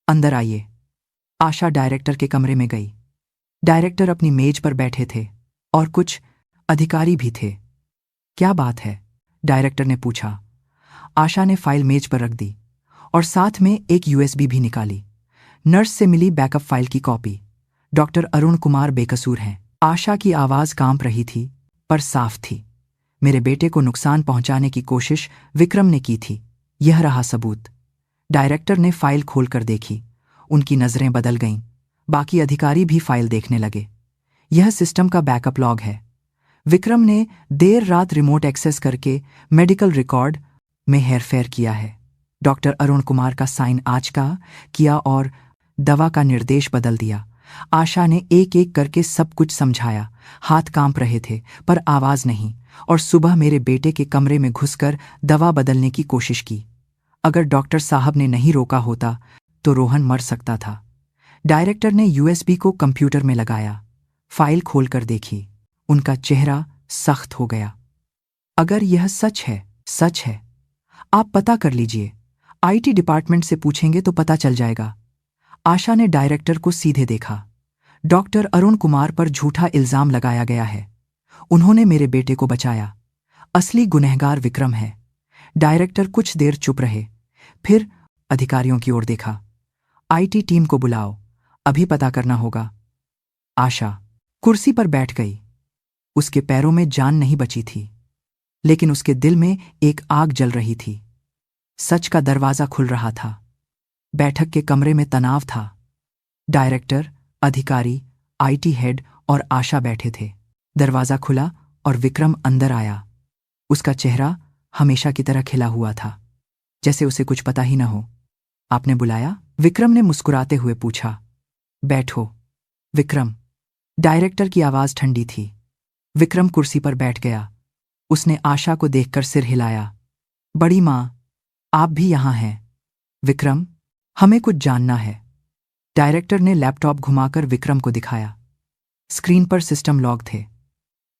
अंदर आइए। आशा डायरेक्टर के कमरे में गई। डायरेक्टर अपनी मेज पर बैठे थे और कुछ अधिकारी भी थे। क्या बात है? डायरेक्टर ने पूछा। आशा ने फाइल मेज पर रख दी और साथ में एक यूएसबी भी निकाली। नर्स से मिली बैकअप फाइल की कॉपी। डॉक्टर अरुण कुमार बेकसूर हैं। आशा की आवाज कांप रही थी, पर साफ थी। मेरे बेटे को नुकसान पहुंचाने की कोशिश विक्रम ने की थी। यह रहा सबूत। डायरेक्टर ने फाइल खोलकर देखी। उनकी नजरें बदल गईं। बाकी अधिकारी भी फाइल देखने लगे। यह सिस्टम का बैकअप लॉग है। विक्रम ने देर रात रिमोट एक्सेस करके मेडिकल रिकॉर्ड में हेरफेर किया है। डॉक्टर अरुण कुमार का साइन आज का किया और दवा का निर्देश बदल दिया। आशा ने एक एक करके सब कुछ समझाया। हाथ कांप रहे थे, पर आवाज नहीं। और सुबह मेरे बेटे के कमरे में घुसकर दवा बदलने की कोशिश की। अगर डॉक्टर साहब ने नहीं रोका होता तो रोहन मर सकता था। डायरेक्टर ने यूएसबी को कंप्यूटर में लगाया। फाइल खोलकर देखी। उनका चेहरा सख्त हो गया। अगर यह सच है, आप पता कर लीजिए। आईटी डिपार्टमेंट से पूछेंगे तो पता चल जाएगा। आशा ने डायरेक्टर को सीधे देखा। डॉक्टर अरुण कुमार पर झूठा इल्जाम लगाया गया है। उन्होंने मेरे बेटे को बचाया। असली गुनहगार विक्रम है। डायरेक्टर कुछ देर चुप रहे, फिर अधिकारियों की ओर देखा। आईटी टीम को बुलाओ, अभी पता करना होगा। आशा कुर्सी पर बैठ गई। उसके पैरों में जान नहीं बची थी, लेकिन उसके दिल में एक आग जल रही थी। सच का दरवाजा खुल रहा था। बैठक के कमरे में तनाव था। डायरेक्टर, अधिकारी, आईटी हेड और आशा बैठे थे। दरवाजा खुला और विक्रम अंदर आया। उसका चेहरा हमेशा की तरह खिला हुआ था, जैसे उसे कुछ पता ही न हो। आपने बुलाया? विक्रम ने मुस्कुराते हुए पूछा। बैठो, विक्रम। डायरेक्टर की आवाज ठंडी थी। विक्रम कुर्सी पर बैठ गया। उसने आशा को देखकर सिर हिलाया। बड़ी मां, आप भी यहां हैं। विक्रम, हमें कुछ जानना है। डायरेक्टर ने लैपटॉप घुमाकर विक्रम को दिखाया। स्क्रीन पर सिस्टम लॉग थे।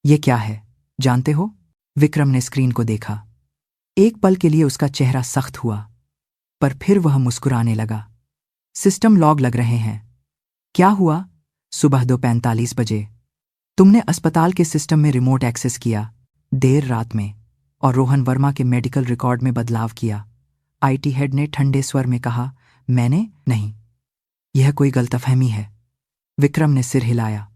ये क्या है, जानते हो? विक्रम ने स्क्रीन को देखा। एक पल के लिए उसका चेहरा सख्त हुआ, पर फिर वह मुस्कुराने लगा। सिस्टम लॉग लग रहे हैं। क्या हुआ? सुबह 2:45 बजे तुमने अस्पताल के सिस्टम में रिमोट एक्सेस किया, देर रात में, और रोहन वर्मा के मेडिकल रिकॉर्ड में बदलाव किया। आईटी हेड ने ठंडे स्वर में कहा। मैंने नहीं, यह कोई गलतफहमी है। विक्रम ने सिर हिलाया।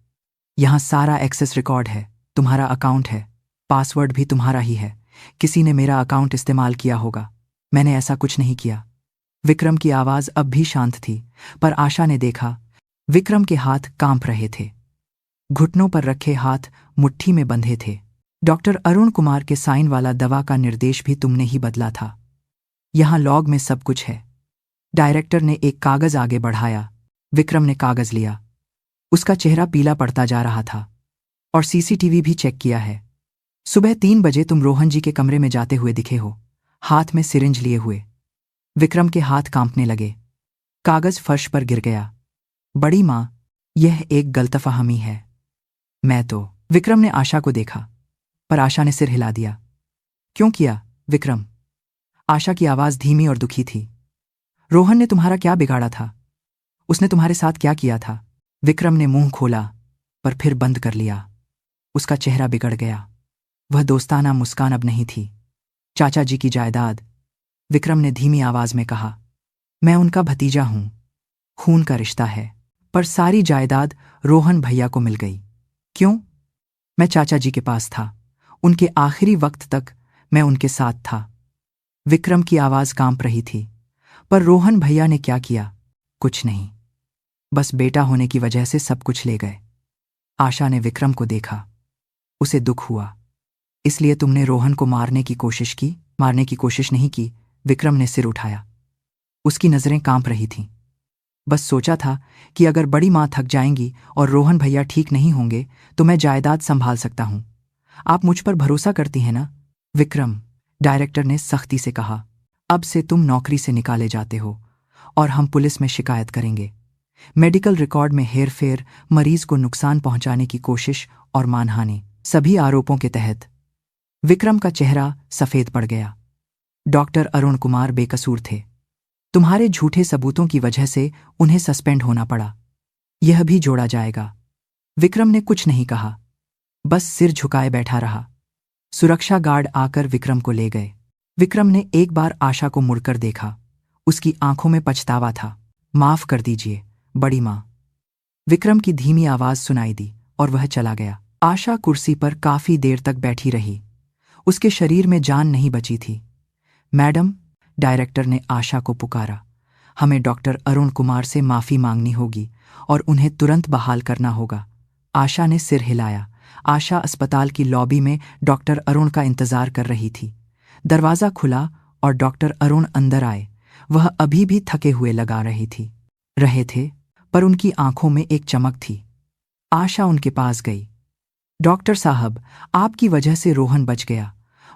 यहां सारा एक्सेस रिकॉर्ड है, तुम्हारा अकाउंट है, पासवर्ड भी तुम्हारा ही है। किसी ने मेरा अकाउंट इस्तेमाल किया होगा। मैंने ऐसा कुछ नहीं किया। विक्रम की आवाज अब भी शांत थी, पर आशा ने देखा विक्रम के हाथ कांप रहे थे। घुटनों पर रखे हाथ मुट्ठी में बंधे थे। डॉक्टर अरुण कुमार के साइन वाला दवा का निर्देश भी तुमने ही बदला था। यहां लॉग में सब कुछ है। डायरेक्टर ने एक कागज आगे बढ़ाया। विक्रम ने कागज लिया। उसका चेहरा पीला पड़ता जा रहा था। और सीसीटीवी भी चेक किया है। सुबह 3 बजे तुम रोहन जी के कमरे में जाते हुए दिखे हो, हाथ में सिरिंज लिए हुए। विक्रम के हाथ कांपने लगे। कागज फर्श पर गिर गया। बड़ी मां, यह एक गलतफहमी है। विक्रम ने आशा को देखा, पर आशा ने सिर हिला दिया। क्यों किया, विक्रम? आशा की आवाज धीमी और दुखी थी। रोहन ने तुम्हारा क्या बिगाड़ा था? उसने तुम्हारे साथ क्या किया था? विक्रम ने मुंह खोला, पर फिर बंद कर लिया। उसका चेहरा बिगड़ गया। वह दोस्ताना मुस्कान अब नहीं थी। चाचा जी की जायदाद, विक्रम ने धीमी आवाज में कहा। मैं उनका भतीजा हूं, खून का रिश्ता है, पर सारी जायदाद रोहन भैया को मिल गई। क्यों? मैं चाचा जी के पास था। उनके आखिरी वक्त तक मैं उनके साथ था। विक्रम की आवाज कांप रही थी। पर रोहन भैया ने क्या किया? कुछ नहीं, बस बेटा होने की वजह से सब कुछ ले गए। आशा ने विक्रम को देखा। उसे दुख हुआ। इसलिए तुमने रोहन को मारने की कोशिश नहीं की। विक्रम ने सिर उठाया। उसकी नजरें कांप रही थीं। बस सोचा था कि अगर बड़ी मां थक जाएंगी और रोहन भैया ठीक नहीं होंगे तो मैं जायदाद संभाल सकता हूं। आप मुझ पर भरोसा करती हैं ना? विक्रम, डायरेक्टर ने सख्ती से कहा। अब से तुम नौकरी से निकाले जाते हो और हम पुलिस में शिकायत करेंगे। मेडिकल रिकॉर्ड में हेरफेर, मरीज को नुकसान पहुंचाने की कोशिश और मानहानि, सभी आरोपों के तहत। विक्रम का चेहरा सफेद पड़ गया। डॉक्टर अरुण कुमार बेकसूर थे। तुम्हारे झूठे सबूतों की वजह से उन्हें सस्पेंड होना पड़ा। यह भी जोड़ा जाएगा। विक्रम ने कुछ नहीं कहा, बस सिर झुकाए बैठा रहा। सुरक्षा गार्ड आकर विक्रम को ले गए। विक्रम ने एक बार आशा को मुड़कर देखा। उसकी आंखों में पछतावा था। माफ कर दीजिए, बड़ी मां। विक्रम की धीमी आवाज सुनाई दी और वह चला गया। आशा कुर्सी पर काफी देर तक बैठी रही। उसके शरीर में जान नहीं बची थी। मैडम, डायरेक्टर ने आशा को पुकारा। हमें डॉक्टर अरुण कुमार से माफी मांगनी होगी और उन्हें तुरंत बहाल करना होगा। आशा ने सिर हिलाया। आशा अस्पताल की लॉबी में डॉक्टर अरुण का इंतजार कर रही थी। दरवाजा खुला और डॉक्टर अरुण अंदर आए। वह अभी भी थके हुए लगा रहे थे, पर उनकी आंखों में एक चमक थी। आशा उनके पास गई। डॉक्टर साहब, आपकी वजह से रोहन बच गया।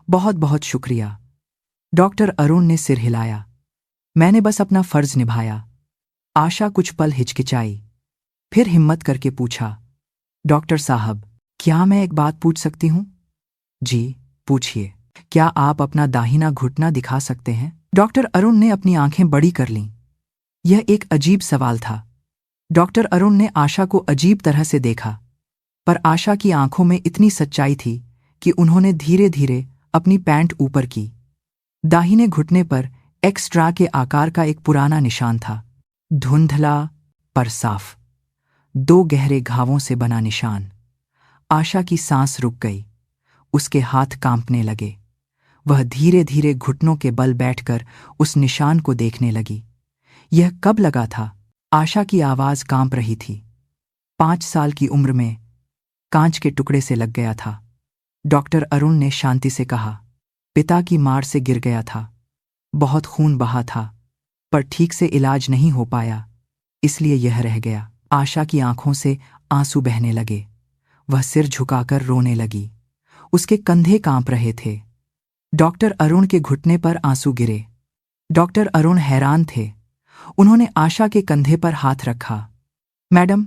बहुत बहुत शुक्रिया। डॉक्टर अरुण ने सिर हिलाया। मैंने बस अपना फर्ज निभाया। आशा कुछ पल हिचकिचाई, फिर हिम्मत करके पूछा, डॉक्टर साहब, क्या मैं एक बात पूछ सकती हूँ? जी, पूछिए। क्या आप अपना दाहिना घुटना दिखा सकते हैं? डॉक्टर अरुण ने अपनी आंखें बड़ी कर लीं। यह एक अजीब सवाल था। डॉक्टर अरुण ने आशा को अजीब तरह से देखा, पर आशा की आंखों में इतनी सच्चाई थी कि उन्होंने धीरे धीरे अपनी पैंट ऊपर की। दाहिने घुटने पर एक्स्ट्रा के आकार का एक पुराना निशान था, धुंधला पर साफ, दो गहरे घावों से बना निशान। आशा की सांस रुक गई, उसके हाथ कांपने लगे। वह धीरे धीरे घुटनों के बल बैठकर उस निशान को देखने लगी। यह कब लगा था? आशा की आवाज कांप रही थी। 5 साल की उम्र में, कांच के टुकड़े से लग गया था। डॉक्टर अरुण ने शांति से कहा, पिता की मार से गिर गया था, बहुत खून बहा था, पर ठीक से इलाज नहीं हो पाया, इसलिए यह रह गया। आशा की आंखों से आंसू बहने लगे। वह सिर झुकाकर रोने लगी। उसके कंधे कांप रहे थे। डॉक्टर अरुण के घुटने पर आंसू गिरे। डॉक्टर अरुण हैरान थे। उन्होंने आशा के कंधे पर हाथ रखा। मैडम,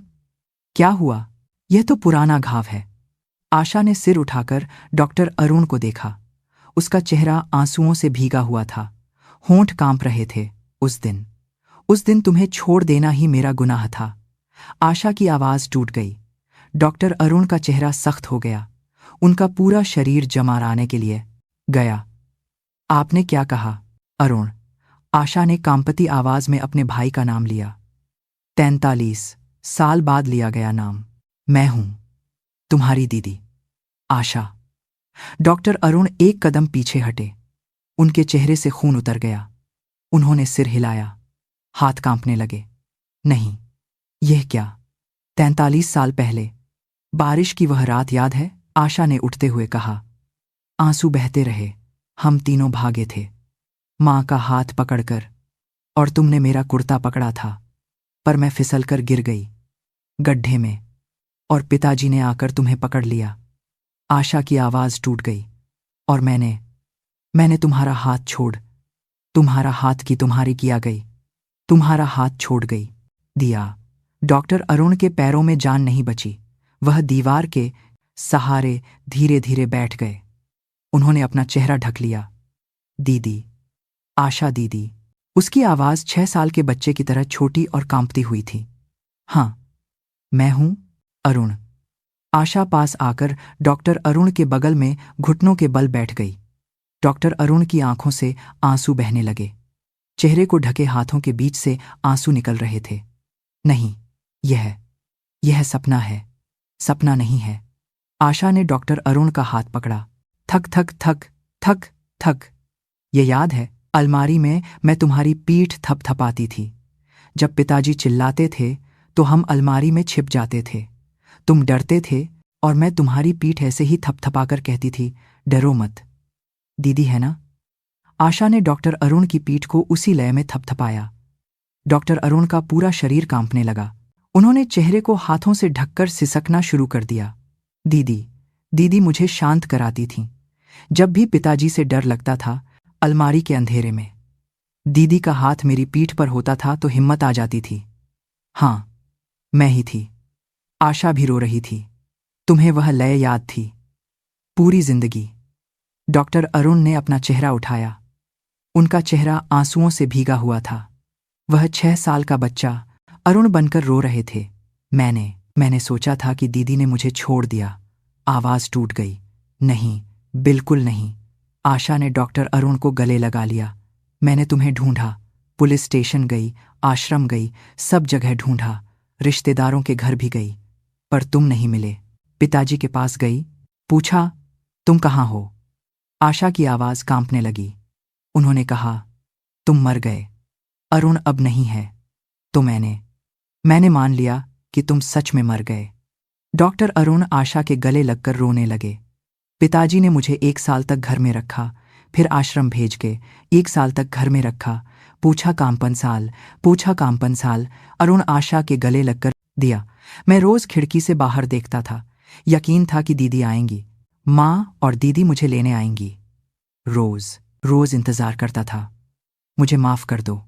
क्या हुआ? यह तो पुराना घाव है। आशा ने सिर उठाकर डॉक्टर अरुण को देखा। उसका चेहरा आंसुओं से भीगा हुआ था, होंठ कांप रहे थे। उस दिन तुम्हें छोड़ देना ही मेरा गुनाह था। आशा की आवाज टूट गई। डॉक्टर अरुण का चेहरा सख्त हो गया। उनका पूरा शरीर जमाराने के लिए गया। आपने क्या कहा? अरुण, आशा ने कांपती आवाज में अपने भाई का नाम लिया। 43 साल बाद लिया गया नाम। मैं हूं तुम्हारी दीदी, आशा। डॉक्टर अरुण एक कदम पीछे हटे। उनके चेहरे से खून उतर गया। उन्होंने सिर हिलाया, हाथ कांपने लगे। नहीं, यह क्या? 43 साल पहले, बारिश की वह रात याद है? आशा ने उठते हुए कहा। आंसू बहते रहे। हम तीनों भागे थे, मां का हाथ पकड़कर, और तुमने मेरा कुर्ता पकड़ा था, पर मैं फिसलकर गिर गई गड्ढे में, और पिताजी ने आकर तुम्हें पकड़ लिया। आशा की आवाज टूट गई। और मैंने तुम्हारा हाथ छोड़, तुम्हारा हाथ की तुम्हारी किया गई, तुम्हारा हाथ छोड़ गई दिया। डॉक्टर अरुण के पैरों में जान नहीं बची। वह दीवार के सहारे धीरे धीरे बैठ गए। उन्होंने अपना चेहरा ढक लिया। दीदी, आशा दीदी। उसकी आवाज 6 साल के बच्चे की तरह छोटी और कांपती हुई थी। हां, मैं हूं अरुण। आशा पास आकर डॉक्टर अरुण के बगल में घुटनों के बल बैठ गई। डॉक्टर अरुण की आंखों से आंसू बहने लगे। चेहरे को ढके हाथों के बीच से आंसू निकल रहे थे। नहीं, यह सपना है, सपना नहीं है। आशा ने डॉक्टर अरुण का हाथ पकड़ा। थक थक थक थक थक। ये याद है, अलमारी में मैं तुम्हारी पीठ थपथपाती थी। जब पिताजी चिल्लाते थे तो हम अलमारी में छिप जाते थे। तुम डरते थे और मैं तुम्हारी पीठ ऐसे ही थपथपाकर कहती थी, डरो मत। दीदी है ना? आशा ने डॉक्टर अरुण की पीठ को उसी लय में थपथपाया। डॉक्टर अरुण का पूरा शरीर कांपने लगा। उन्होंने चेहरे को हाथों से ढककर सिसकना शुरू कर दिया। दीदी, दीदी मुझे शांत कराती थीं। जब भी पिताजी से डर लगता था, अलमारी के अंधेरे में दीदी का हाथ मेरी पीठ पर होता था तो हिम्मत आ जाती थी। हां, मैं ही थी। आशा भी रो रही थी। तुम्हें वह लय याद थी? पूरी जिंदगी। डॉक्टर अरुण ने अपना चेहरा उठाया। उनका चेहरा आंसुओं से भीगा हुआ था। वह 6 साल का बच्चा अरुण बनकर रो रहे थे। मैंने सोचा था कि दीदी ने मुझे छोड़ दिया। आवाज टूट गई। नहीं, बिल्कुल नहीं। आशा ने डॉक्टर अरुण को गले लगा लिया। मैंने तुम्हें ढूंढा, पुलिस स्टेशन गई, आश्रम गई, सब जगह ढूंढा, रिश्तेदारों के घर भी गई, पर तुम नहीं मिले। पिताजी के पास गई, पूछा, तुम कहाँ हो? आशा की आवाज कांपने लगी। उन्होंने कहा, तुम मर गए। अरुण अब नहीं है। तो मैंने मान लिया कि तुम सच में मर गए। डॉक्टर अरुण आशा के गले लगकर रोने लगे। पिताजी ने मुझे 1 साल तक घर में रखा, फिर आश्रम भेज के 1 साल तक घर में रखा। पूछा कामपन साल। अरुण आशा के गले लगकर दिया। मैं रोज खिड़की से बाहर देखता था। यकीन था कि दीदी आएंगी, माँ और दीदी मुझे लेने आएंगी। रोज इंतजार करता था। मुझे माफ कर दो।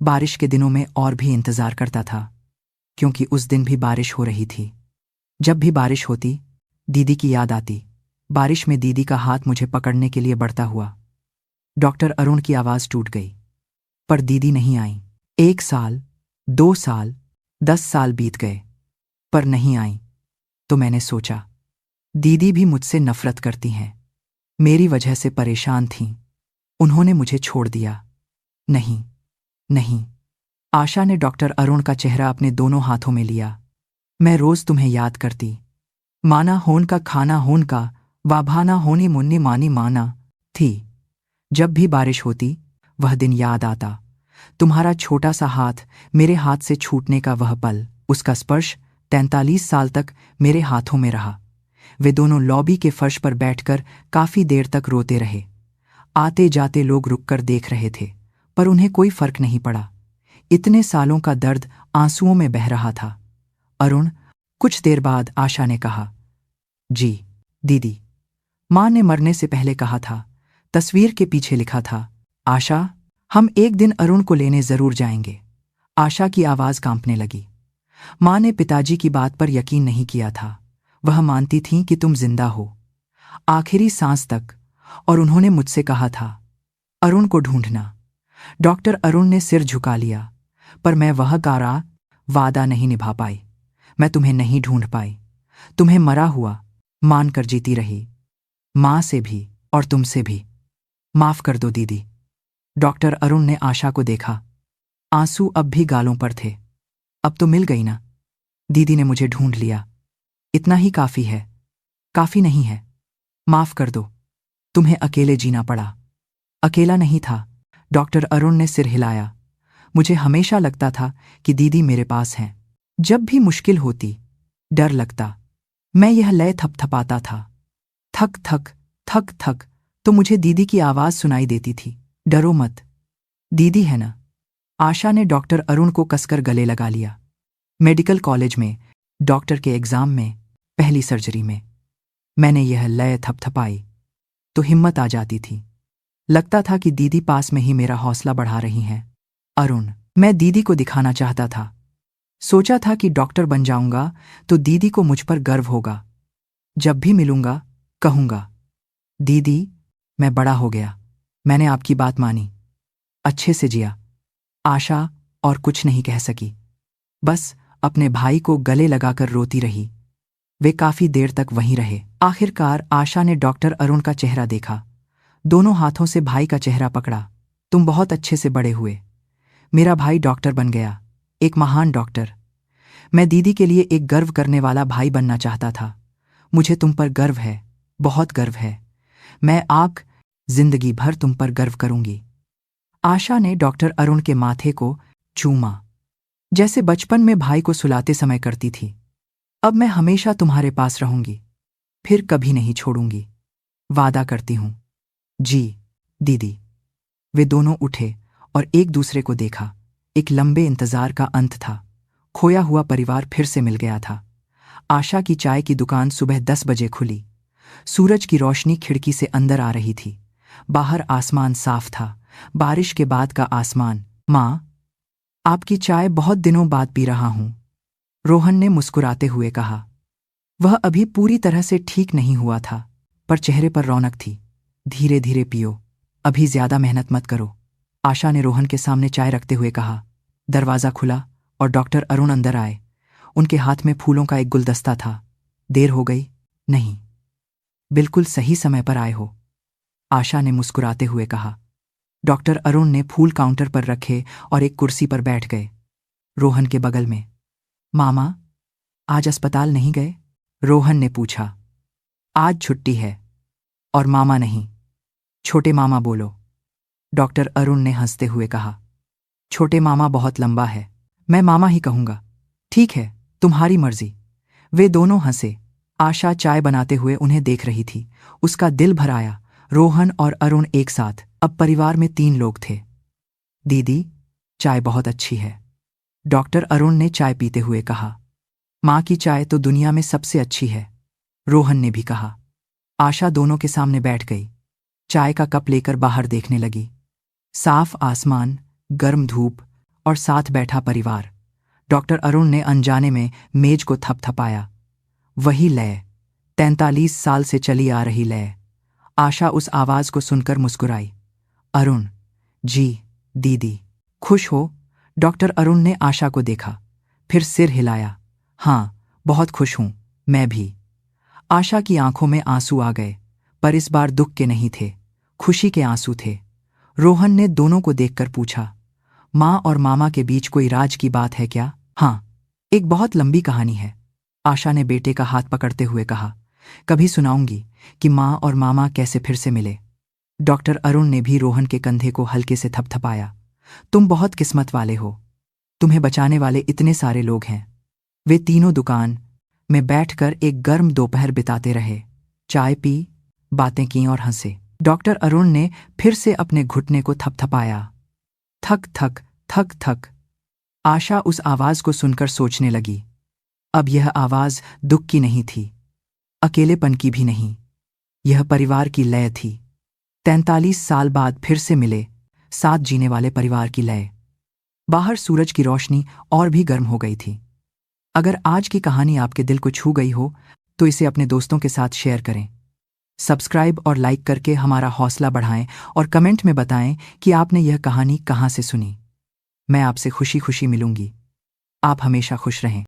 बारिश के दिनों में और भी इंतजार करता था, क्योंकि उस दिन भी बारिश हो रही थी। जब भी बारिश होती, दीदी की याद आती। बारिश में दीदी का हाथ मुझे पकड़ने के लिए बढ़ता हुआ। डॉक्टर अरुण की आवाज टूट गई। पर दीदी नहीं आई। 1 साल, 2 साल, 10 साल बीत गए, पर नहीं आई। तो मैंने सोचा, दीदी भी मुझसे नफरत करती हैं, मेरी वजह से परेशान थीं। उन्होंने मुझे छोड़ दिया। नहीं, नहीं। आशा ने डॉक्टर अरुण का चेहरा अपने दोनों हाथों में लिया। मैं रोज तुम्हें याद करती। माना होन का खाना होन का, वाभाना होनी मुन्नी मानी माना थी। जब भी बारिश होती, वह दिन याद आता। तुम्हारा छोटा सा हाथ मेरे हाथ से छूटने का वह पल, उसका स्पर्श 43 साल तक मेरे हाथों में रहा। वे दोनों लॉबी के फर्श पर बैठकर काफी देर तक रोते रहे। आते जाते लोग रुककर देख रहे थे, पर उन्हें कोई फर्क नहीं पड़ा। इतने सालों का दर्द आंसुओं में बह रहा था। अरुण, कुछ देर बाद आशा ने कहा, जी दीदी। मां ने मरने से पहले कहा था, तस्वीर के पीछे लिखा था, आशा, हम एक दिन अरुण को लेने जरूर जाएंगे। आशा की आवाज कांपने लगी। मां ने पिताजी की बात पर यकीन नहीं किया था। वह मानती थीं कि तुम जिंदा हो, आखिरी सांस तक। और उन्होंने मुझसे कहा था, अरुण को ढूंढना। डॉक्टर अरुण ने सिर झुका लिया। पर मैं वह गारा वादा नहीं निभा पाई। मैं तुम्हें नहीं ढूंढ पाई। तुम्हें मरा हुआ मानकर जीती रही, मां से भी और तुमसे भी। माफ कर दो दीदी। डॉक्टर अरुण ने आशा को देखा। आंसू अब भी गालों पर थे। अब तो मिल गई ना। दीदी ने मुझे ढूंढ लिया। इतना ही काफी है। काफी नहीं है। माफ कर दो। तुम्हें अकेले जीना पड़ा। अकेला नहीं था। डॉक्टर अरुण ने सिर हिलाया। मुझे हमेशा लगता था कि दीदी मेरे पास हैं। जब भी मुश्किल होती, डर लगता, मैं यह लय थपथपाता था, थक थक थक थक, तो मुझे दीदी की आवाज सुनाई देती थी, डरो मत, दीदी है ना। आशा ने डॉक्टर अरुण को कसकर गले लगा लिया। मेडिकल कॉलेज में, डॉक्टर के एग्जाम में, पहली सर्जरी में मैंने यह लय थपथपाई तो हिम्मत आ जाती थी। लगता था कि दीदी पास में ही मेरा हौसला बढ़ा रही हैं। अरुण, मैं दीदी को दिखाना चाहता था। सोचा था कि डॉक्टर बन जाऊंगा तो दीदी को मुझ पर गर्व होगा। जब भी मिलूंगा कहूंगा, दीदी, मैं बड़ा हो गया, मैंने आपकी बात मानी, अच्छे से जिया। आशा और कुछ नहीं कह सकी, बस अपने भाई को गले लगाकर रोती रही। वे काफी देर तक वहीं रहे। आखिरकार आशा ने डॉक्टर अरुण का चेहरा देखा। दोनों हाथों से भाई का चेहरा पकड़ा। तुम बहुत अच्छे से बड़े हुए। मेरा भाई डॉक्टर बन गया, एक महान डॉक्टर। मैं दीदी के लिए एक गर्व करने वाला भाई बनना चाहता था। मुझे तुम पर गर्व है, बहुत गर्व है। मैं जिंदगी भर तुम पर गर्व करूंगी। आशा ने डॉक्टर अरुण के माथे को चूमा, जैसे बचपन में भाई को सुलाते समय करती थी। अब मैं हमेशा तुम्हारे पास रहूंगी, फिर कभी नहीं छोड़ूंगी, वादा करती हूं। जी दीदी। वे दोनों उठे और एक दूसरे को देखा। एक लंबे इंतजार का अंत था। खोया हुआ परिवार फिर से मिल गया था। आशा की चाय की दुकान सुबह 10 बजे खुली। सूरज की रोशनी खिड़की से अंदर आ रही थी। बाहर आसमान साफ था, बारिश के बाद का आसमान। मां, आपकी चाय बहुत दिनों बाद पी रहा हूं, रोहन ने मुस्कुराते हुए कहा। वह अभी पूरी तरह से ठीक नहीं हुआ था, पर चेहरे पर रौनक थी। धीरे धीरे पियो, अभी ज्यादा मेहनत मत करो, आशा ने रोहन के सामने चाय रखते हुए कहा। दरवाजा खुला और डॉक्टर अरुण अंदर आए। उनके हाथ में फूलों का एक गुलदस्ता था। देर हो गई? नहीं, बिल्कुल सही समय पर आए हो, आशा ने मुस्कुराते हुए कहा। डॉक्टर अरुण ने फूल काउंटर पर रखे और एक कुर्सी पर बैठ गए, रोहन के बगल में। मामा, आज अस्पताल नहीं गए? रोहन ने पूछा। आज छुट्टी है। और मामा नहीं, छोटे मामा बोलो, डॉक्टर अरुण ने हंसते हुए कहा। छोटे मामा बहुत लंबा है, मैं मामा ही कहूंगा। ठीक है, तुम्हारी मर्जी। वे दोनों हंसे। आशा चाय बनाते हुए उन्हें देख रही थी। उसका दिल भर आया। रोहन और अरुण एक साथ। अब परिवार में 3 लोग थे। दीदी, चाय बहुत अच्छी है, डॉक्टर अरुण ने चाय पीते हुए कहा। मां की चाय तो दुनिया में सबसे अच्छी है, रोहन ने भी कहा। आशा दोनों के सामने बैठ गई। चाय का कप लेकर बाहर देखने लगी। साफ आसमान, गर्म धूप और साथ बैठा परिवार। डॉक्टर अरुण ने अनजाने में मेज को थपथपाया। वही लय, 43 साल से चली आ रही लय। आशा उस आवाज को सुनकर मुस्कुराई। अरुण, जी दीदी। खुश हो? डॉक्टर अरुण ने आशा को देखा, फिर सिर हिलाया। हाँ, बहुत खुश हूं, मैं भी। आशा की आंखों में आंसू आ गए, पर इस बार दुख के नहीं थे, खुशी के आंसू थे। रोहन ने दोनों को देखकर पूछा, माँ और मामा के बीच कोई राज की बात है क्या? हाँ, एक बहुत लंबी कहानी है, आशा ने बेटे का हाथ पकड़ते हुए कहा। कभी सुनाऊंगी कि माँ और मामा कैसे फिर से मिले। डॉक्टर अरुण ने भी रोहन के कंधे को हल्के से थपथपाया। तुम बहुत किस्मत वाले हो, तुम्हें बचाने वाले इतने सारे लोग हैं। वे तीनों दुकान में बैठकर एक गर्म दोपहर बिताते रहे, चाय पी, बातें की और हंसे। डॉक्टर अरुण ने फिर से अपने घुटने को थपथपाया। थक थक थक थक। आशा उस आवाज को सुनकर सोचने लगी। अब यह आवाज दुख की नहीं थी, अकेलेपन की भी नहीं, यह परिवार की लय थी। 43 साल बाद फिर से मिले, साथ जीने वाले परिवार की लय। बाहर सूरज की रोशनी और भी गर्म हो गई थी। अगर आज की कहानी आपके दिल को छू गई हो तो इसे अपने दोस्तों के साथ शेयर करें। सब्सक्राइब और लाइक करके हमारा हौसला बढ़ाएं और कमेंट में बताएं कि आपने यह कहानी कहां से सुनी। मैं आपसे खुशी खुशी मिलूंगी। आप हमेशा खुश रहें।